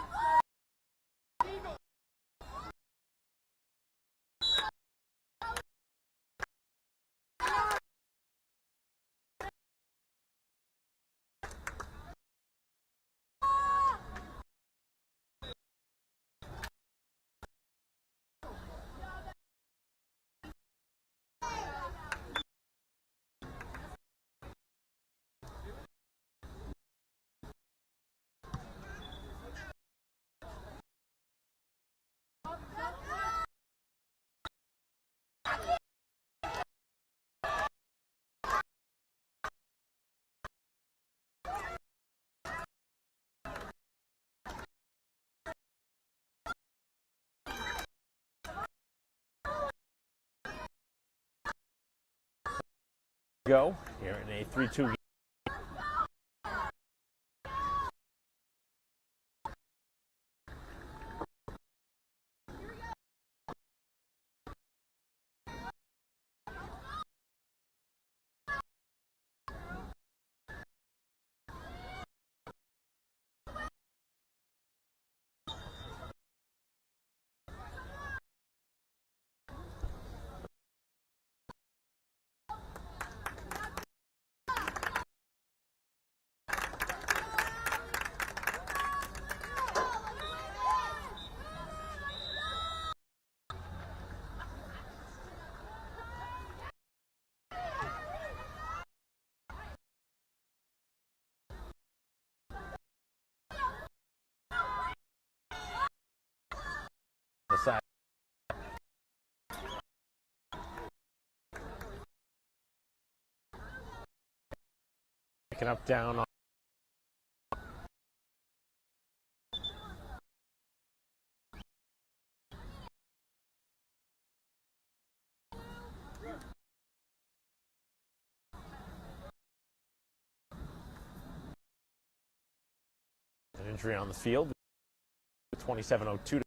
B: Go here in a 3-2 game. picking up down on an injury on the field. 27:02.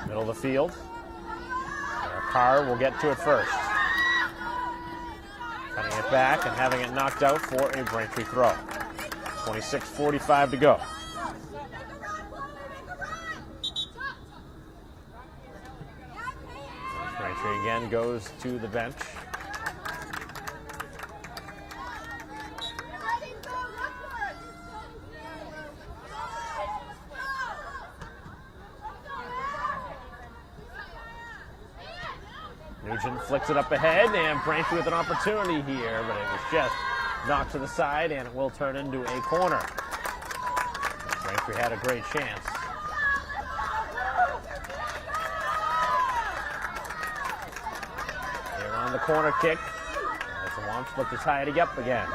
B: Middle of the field. Carr will get to it first. Cutting it back and having it knocked out for a Braintree throw. 26:45 to go. Braintree again goes to the bench. Nugent flicks it up ahead, and Braintree with an opportunity here, but it was just knocked to the side, and it will turn into a corner. Braintree had a great chance. Here on the corner kick, as the Womps look to tie it up again.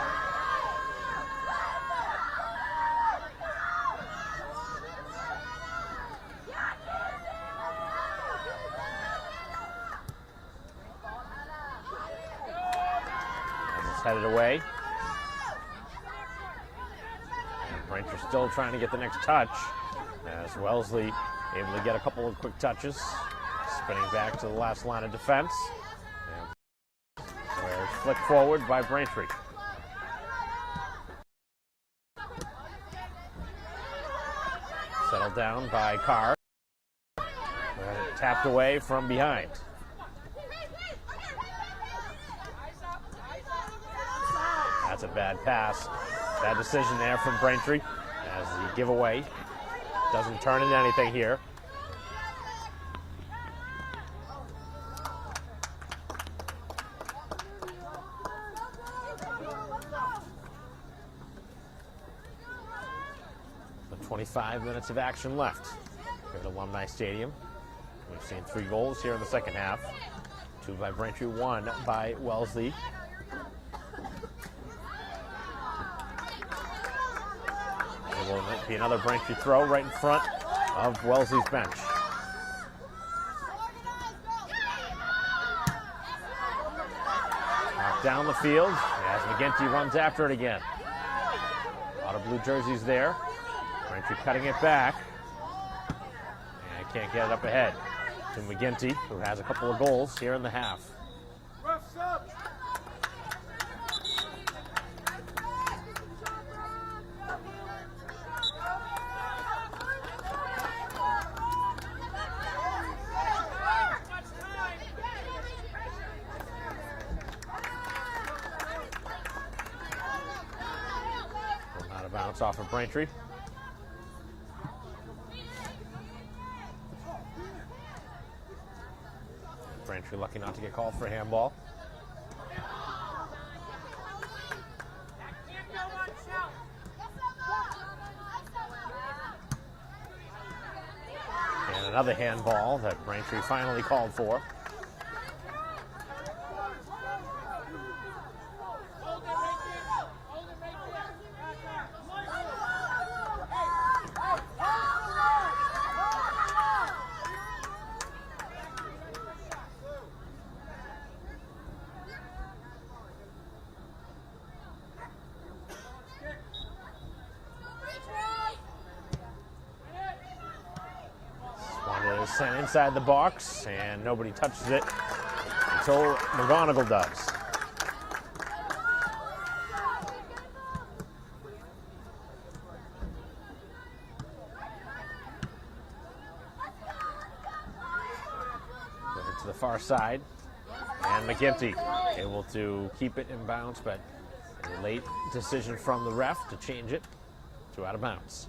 B: Headed away. Braintree still trying to get the next touch, as Wellesley able to get a couple of quick touches. Spinning back to the last line of defense. Where's flick forward by Braintree. Settled down by Carr. Tapped away from behind. That's a bad pass. Bad decision there from Braintree, as the giveaway doesn't turn into anything here. But 25 minutes of action left here at Alumni Stadium. We've seen 3 goals here in the second half. 2 by Braintree, 1 by Wellesley. It will be another Braintree throw right in front of Wellesley's bench. Knocked down the field as McGinty runs after it again. A lot of blue jerseys there. Braintree cutting it back. And can't get it up ahead to McGinty, who has a couple of goals here in the half. Bounce off of Braintree. Braintree lucky not to get called for a handball. And another handball that Braintree finally called for. is sent inside the box, and nobody touches it until McGonigal does. To the far side, and McGinty able to keep it in bounds, but a late decision from the ref to change it to out of bounds.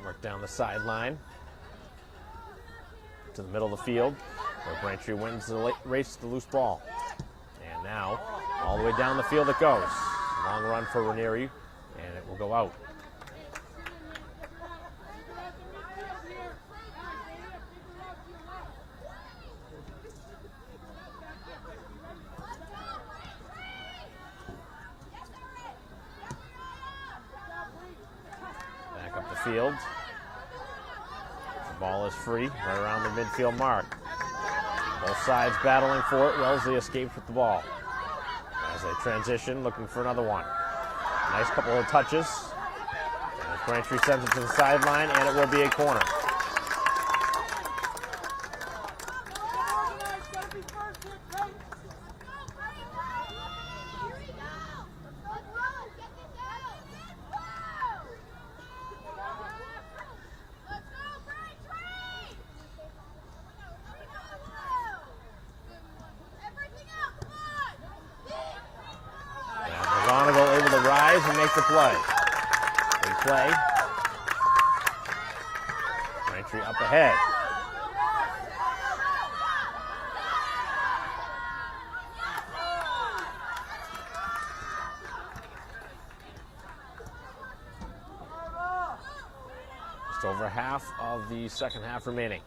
B: Work down the sideline to the middle of the field, where Braintree wins the race to the loose ball. And now, all the way down the field it goes. Long run for Ranieri, and it will go out. Back up the field. The ball is free, right around the midfield mark. Both sides battling for it. Wellesley escapes with the ball. As they transition, looking for another one. Nice couple of touches. As Braintree sends it to the sideline, and it will be a corner. McGonigal able to rise and make the play. Big play. Braintree up ahead. Just over half of the second half remaining.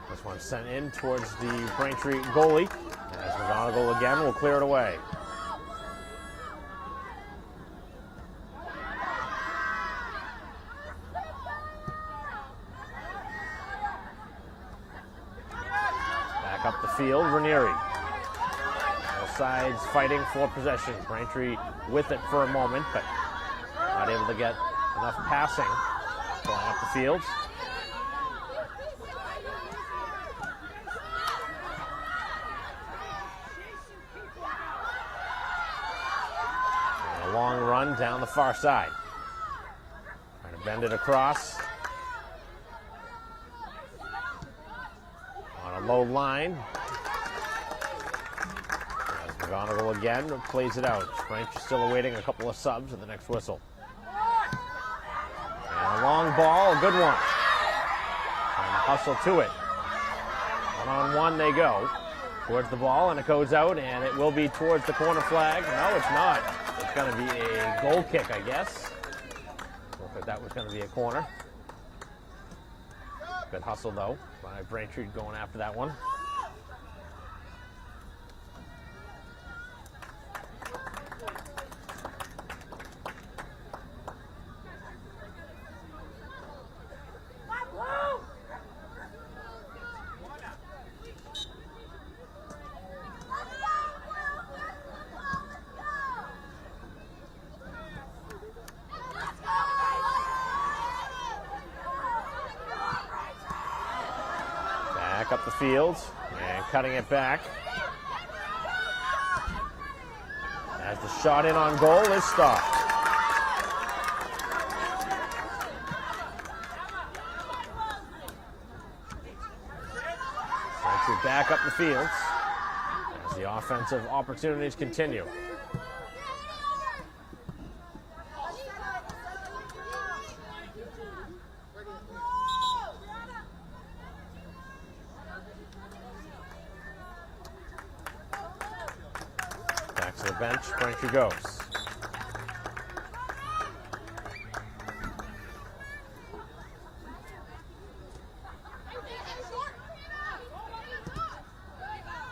B: This one sent in towards the Braintree goalie. As McGonigal again will clear it away. Back up the field, Ranieri. Both sides fighting for possession. Braintree with it for a moment, but not able to get enough passing. Going up the field. Long run down the far side. Trying to bend it across. On a low line. As McGonigal again plays it out. Braintree still awaiting a couple of subs at the next whistle. And a long ball, a good one. Trying to hustle to it. One-on-one they go. Towards the ball, and it goes out, and it will be towards the corner flag. No, it's not. It's going to be a goal kick, I guess. Looked like that was going to be a corner. Good hustle, though, by Braintree going after that one. field and cutting it back. As the shot in on goal is stopped. Braintree back up the field as the offensive opportunities continue. Back to the bench, Braintree goes.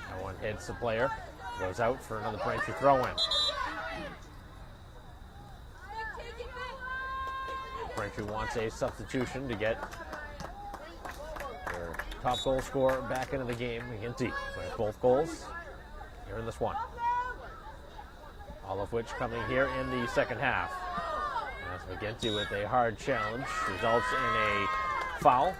B: That one hits the player, goes out for another Braintree throw-in. Braintree wants a substitution to get their top goal scorer back into the game, McGinty, with both goals here in this one. All of which coming here in the second half. As McGinty with a hard challenge results in a foul.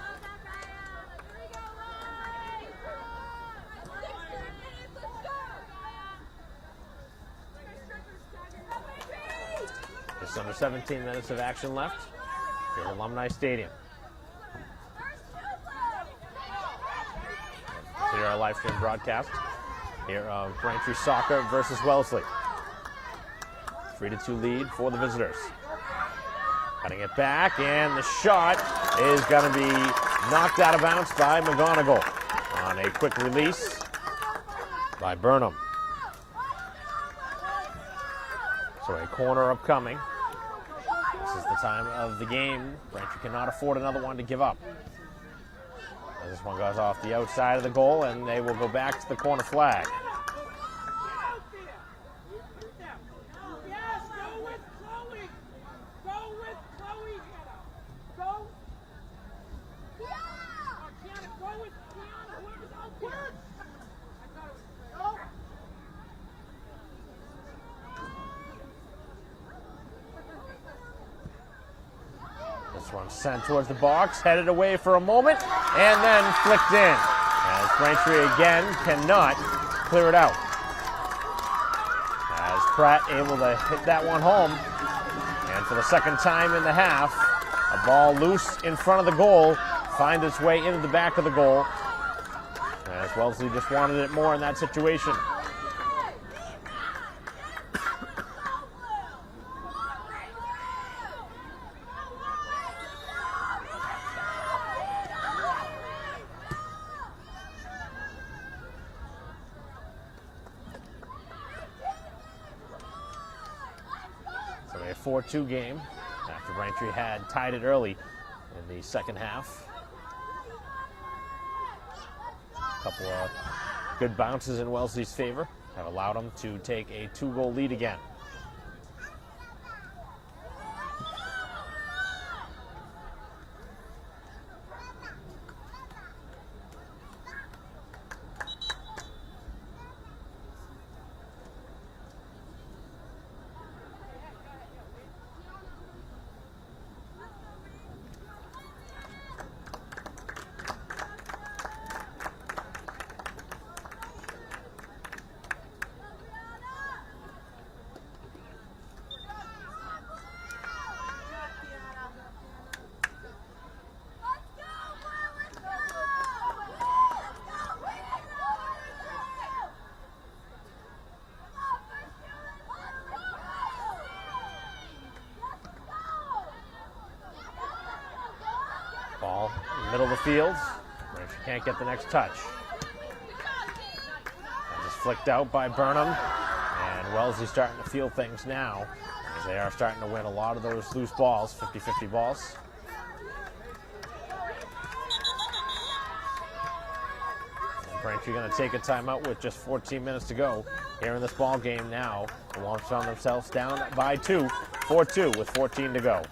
B: Just under 17 minutes of action left here at Alumni Stadium. Here our live stream broadcast here of Braintree Soccer versus Wellesley. 3-2 lead for the visitors. Cutting it back, and the shot is going to be knocked out of bounds by McGonigal on a quick release by Burnham. So a corner upcoming. This is the time of the game. Braintree cannot afford another one to give up. As this one goes off the outside of the goal, and they will go back to the corner flag. This one sent towards the box, headed away for a moment, and then flicked in. As Braintree again cannot clear it out. As Pratt able to hit that one home. And for the second time in the half, a ball loose in front of the goal finds its way into the back of the goal. As Wellesley just wanted it more in that situation. So a 4-2 game after Braintree had tied it early in the second half. A couple of good bounces in Wellesley's favor have allowed them to take a 2-goal lead again. Ball in the middle of the field. Braintree can't get the next touch. That is flicked out by Burnham. And Wellesley starting to feel things now, as they are starting to win a lot of those loose balls, 50-50 balls. And Braintree going to take a timeout with just 14 minutes to go here in this ball game now. The Wolves found themselves down by 2, 4-2 with 14 to go.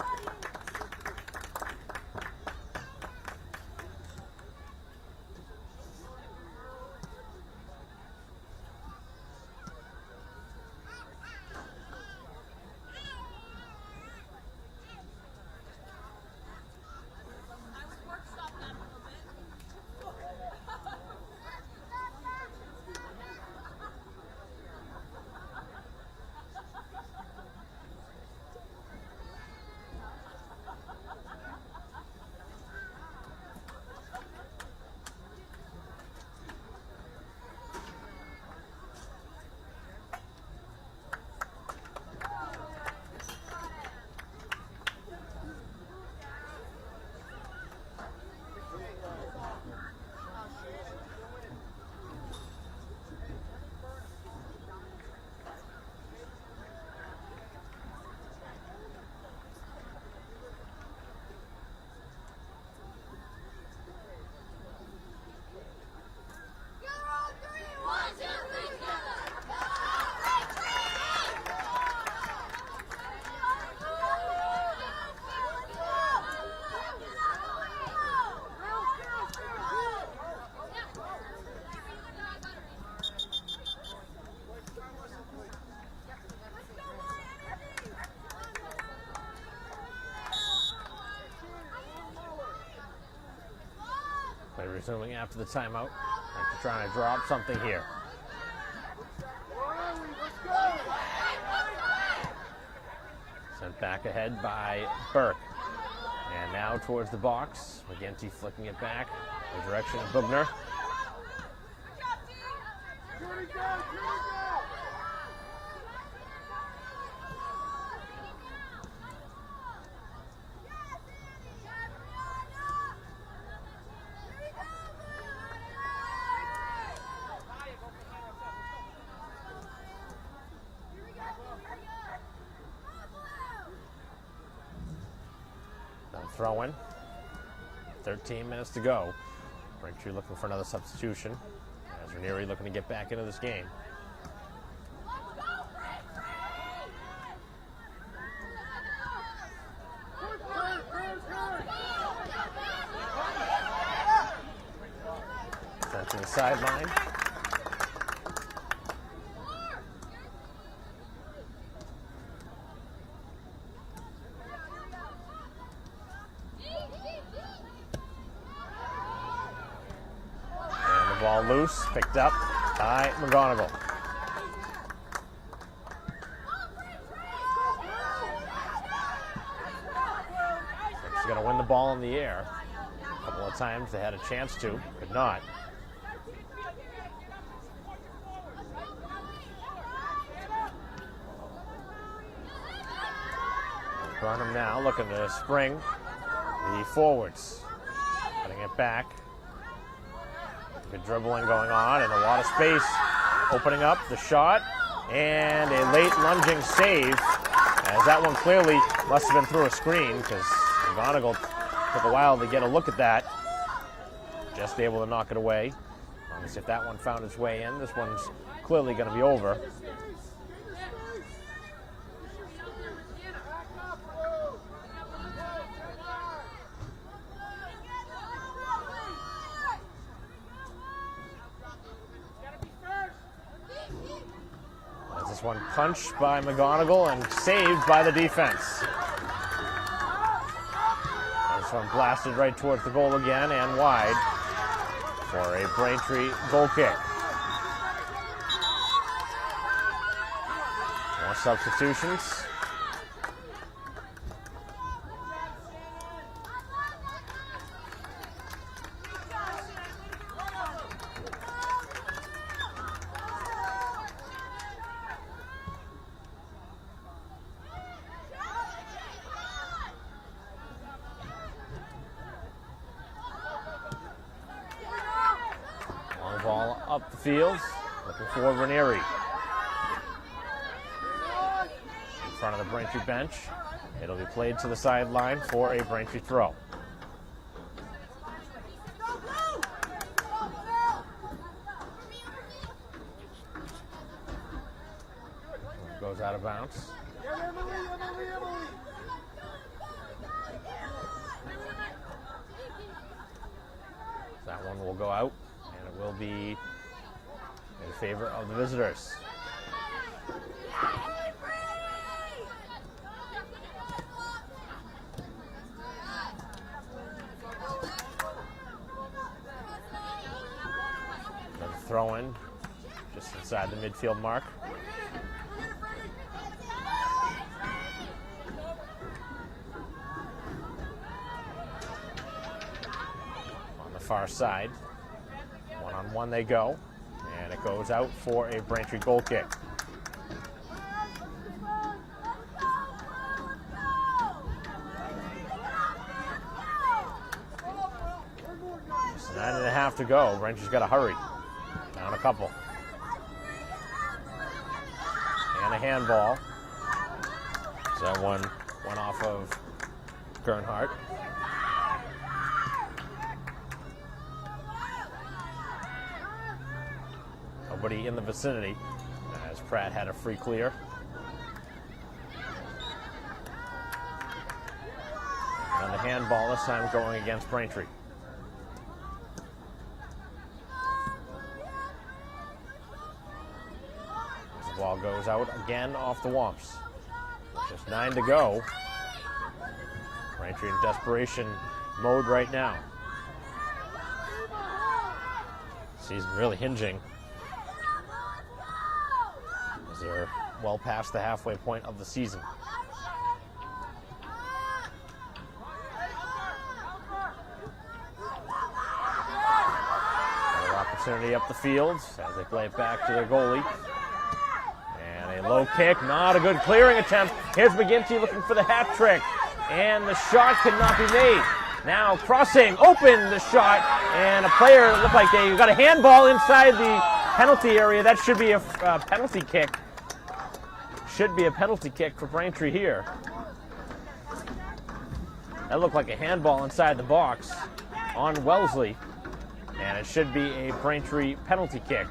B: resuming after the timeout. Braintree trying to drop something here. Sent back ahead by Burke. And now towards the box. McGinty flicking it back in the direction of Bubner. Throw in. 13 minutes to go. Braintree looking for another substitution. As Ranieri looking to get back into this game. Sent to the sideline. Ball loose, picked up by McGonigal. She's got to win the ball in the air. A couple of times they had a chance to, could not. Burnham now looking to spring the forwards. Putting it back. Good dribbling going on and a lot of space opening up the shot and a late lunging save as that one clearly must have been through a screen because McGonigal took a while to get a look at that. Just able to knock it away. Obviously if that one found its way in, this one's clearly going to be over. One punched by McGonigal and saved by the defense. This one blasted right towards the goal again and wide for a Braintree goal kick. More substitutions. Ball up the field, looking for Ranieri. In front of the Braintree bench. It'll be played to the sideline for a Braintree throw. Goes out of bounds. That one will go out. And it will be in favor of the visitors. Another throw in just inside the midfield mark. On the far side. One-on-one they go, and it goes out for a Braintree goal kick. Just 9.5 to go. Braintree's got to hurry. Down a couple. And a handball. So that one went off of Gernhardt. Nobody in the vicinity as Pratt had a free clear. And the handball this time going against Braintree. The ball goes out again off the Womps. Just 9 to go. Braintree in desperation mode right now. Season really hinging as they're well past the halfway point of the season. Another opportunity up the field as they play it back to their goalie. And a low kick, not a good clearing attempt. Here's McGinty looking for the hat trick. And the shot cannot be made. Now crossing, open the shot, and a player looked like they got a handball inside the penalty area. That should be a penalty kick. Should be a penalty kick for Braintree here. That looked like a handball inside the box on Wellesley, and it should be a Braintree penalty kick.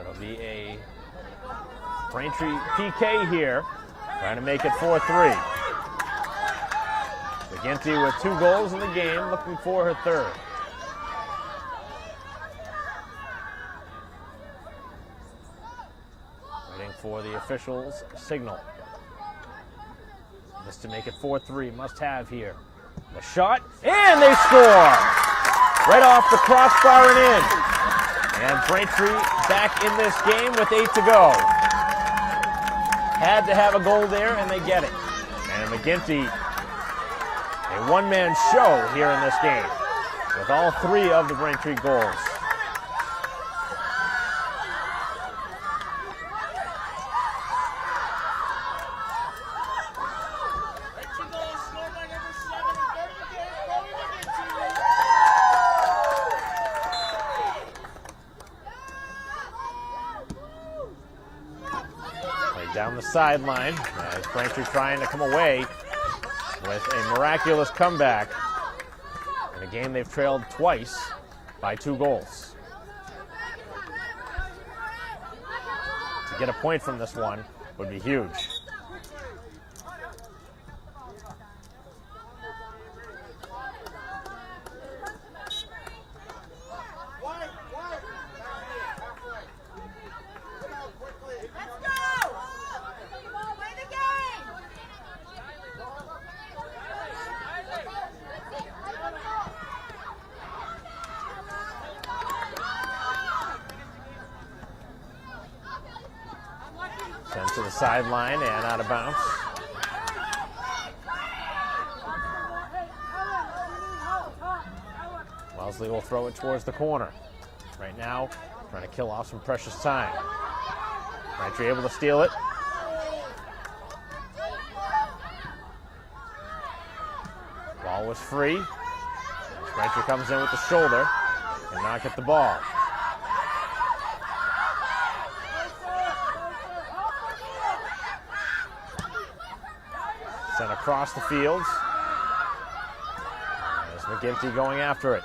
B: It'll be a Braintree PK here, trying to make it 4-3. McGinty with 2 goals in the game, looking for her third. Waiting for the officials' signal. Just to make it 4-3, must have here. The shot, and they score! Right off the crossbar and in. And Braintree back in this game with 8 to go. Had to have a goal there, and they get it. And McGinty, a one-man show here in this game with all 3 of the Braintree goals. Down the sideline as Braintree trying to come away with a miraculous comeback in a game they've trailed twice by 2 goals. To get a point from this one would be huge. Sent to the sideline and out of bounds. Wellesley will throw it towards the corner. Right now, trying to kill off some precious time. Braintree able to steal it. Ball was free. Braintree comes in with the shoulder and not get the ball. Sent across the field. There's McGinty going after it.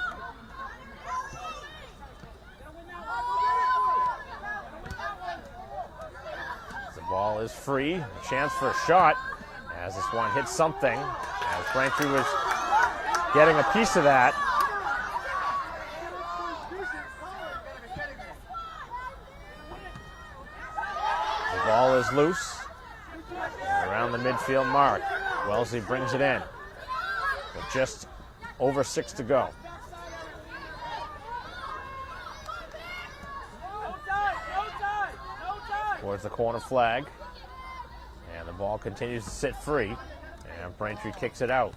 B: The ball is free. A chance for a shot as this one hits something. As Braintree was getting a piece of that. The ball is loose. Around the midfield mark. Wellesley brings it in with just over 6 to go. Towards the corner flag. And the ball continues to sit free. And Braintree kicks it out.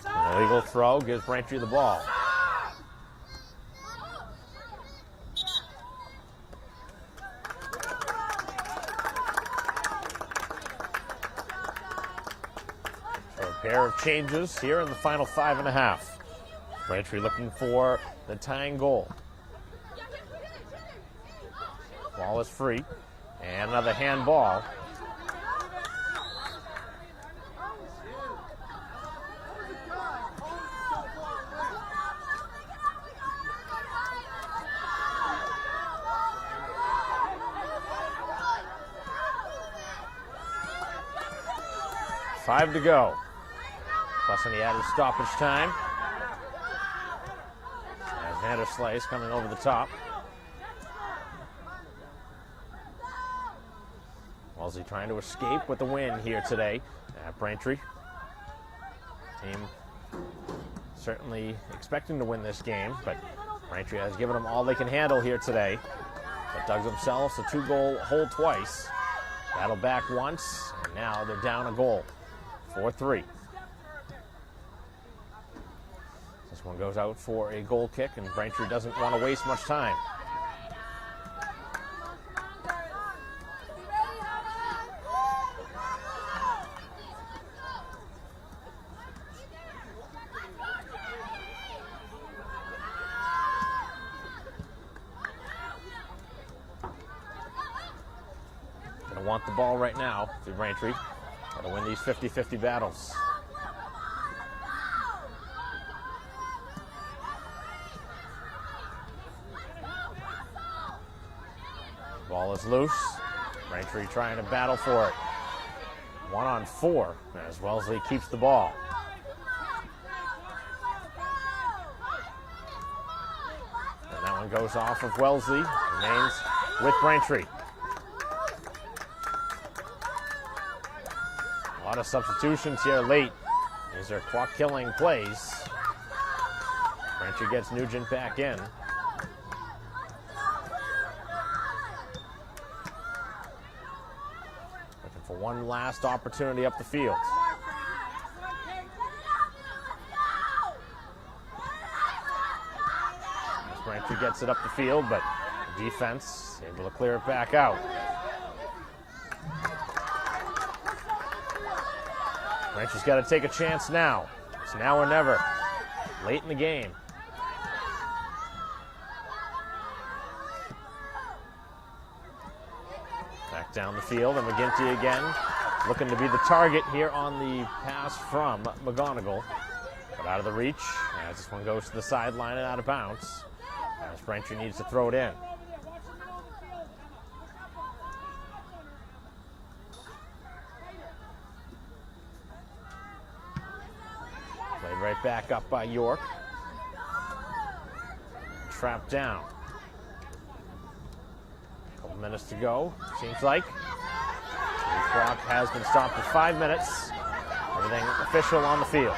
B: An illegal throw gives Braintree the ball. So a pair of changes here in the final 5.5. Braintree looking for the tying goal. Ball is free. And another handball. 5 to go. Plus any added stoppage time. As Vanderslice coming over the top. Wellesley trying to escape with the win here today at Braintree. Team certainly expecting to win this game, but Braintree has given them all they can handle here today. But dug themselves a 2-goal hole twice. Battle back once, and now they're down a goal. 4-3. This one goes out for a goal kick, and Braintree doesn't want to waste much time. Want the ball right now through Braintree. Got to win these 50-50 battles. Ball is loose. Braintree trying to battle for it. 1-on-4 as Wellesley keeps the ball. And that one goes off of Wellesley. Remains with Braintree. A lot of substitutions here late. These are clock-killing plays. Braintree gets Nugent back in. Looking for one last opportunity up the field. As Braintree gets it up the field, but the defense able to clear it back out. Braintree's got to take a chance now. It's now or never. Late in the game. Back down the field, and McGinty again looking to be the target here on the pass from McGonigal. But out of the reach, as this one goes to the sideline and out of bounds, as Braintree needs to throw it in. Played right back up by York. Trapped down. Couple minutes to go, seems like. The clock has been stopped for 5 minutes. Everything official on the field.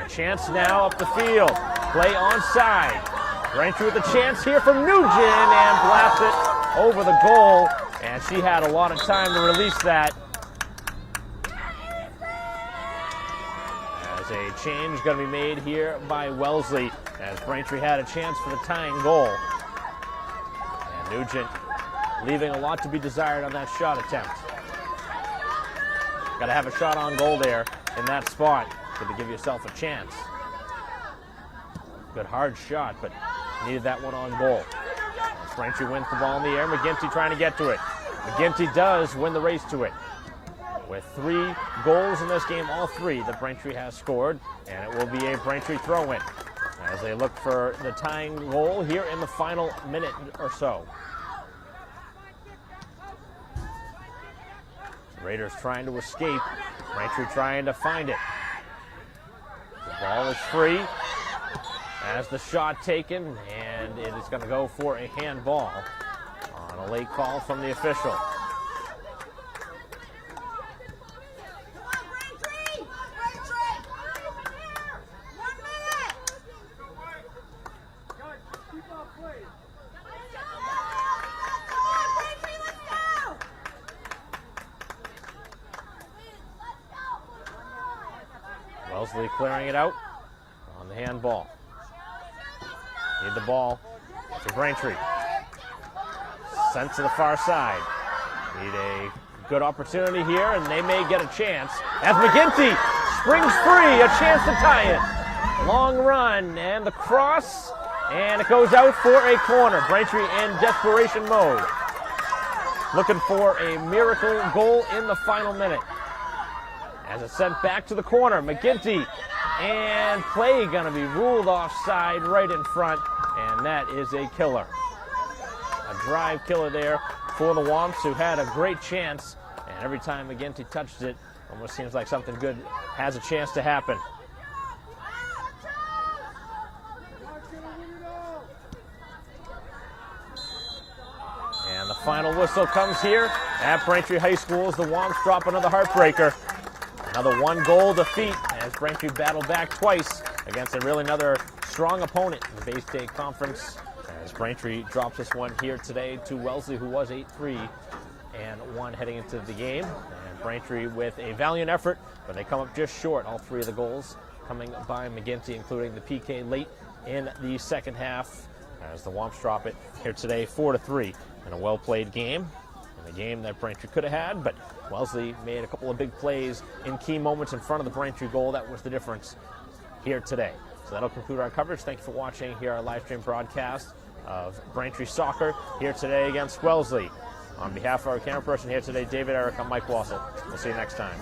B: A chance now up the field. Play onside. Braintree with a chance here from Nugent and blasts it over the goal. And she had a lot of time to release that. As a change going to be made here by Wellesley, as Braintree had a chance for the tying goal. And Nugent leaving a lot to be desired on that shot attempt. Got to have a shot on goal there in that spot to give yourself a chance. Good hard shot, but needed that one on goal. As Braintree wins the ball in the air, McGinty trying to get to it. McGinty does win the race to it. With 3 goals in this game, all 3 that Braintree has scored, and it will be a Braintree throw-in as they look for the tying goal here in the final minute or so. Raiders trying to escape, Braintree trying to find it. The ball is free as the shot taken, and it is going to go for a handball on a late call from the official. Wellesley clearing it out on the handball. Need the ball to Braintree. Sent to the far side. Need a good opportunity here, and they may get a chance. As McGinty springs free, a chance to tie it. Long run, and the cross, and it goes out for a corner. Braintree in desperation mode. Looking for a miracle goal in the final minute. As it's sent back to the corner, McGinty, and play going to be ruled offside right in front, and that is a killer. A drive killer there for the Womps, who had a great chance, And every time McGinty touched it, almost seems like something good has a chance to happen. And the final whistle comes here at Braintree High School as the Womps drop another heartbreaker. Another 1-goal defeat as Braintree battled back twice against another strong opponent in the Bay State Conference. As Braintree drops this one here today to Wellesley, who was 8-3 and 1 heading into the game. And Braintree with a valiant effort, but they come up just short. All 3 of the goals coming by McGinty, including the PK late in the second half, as the Womps drop it here today 4-3 in a well-played game. In a game that Braintree could have had, but Wellesley made a couple of big plays in key moments in front of the Braintree goal. That was the difference here today. So that'll conclude our coverage. Thank you for watching here our live stream broadcast of Braintree soccer here today against Wellesley. On behalf of our camera person here today, David Eric, I'm Mike Wassel. We'll see you next time.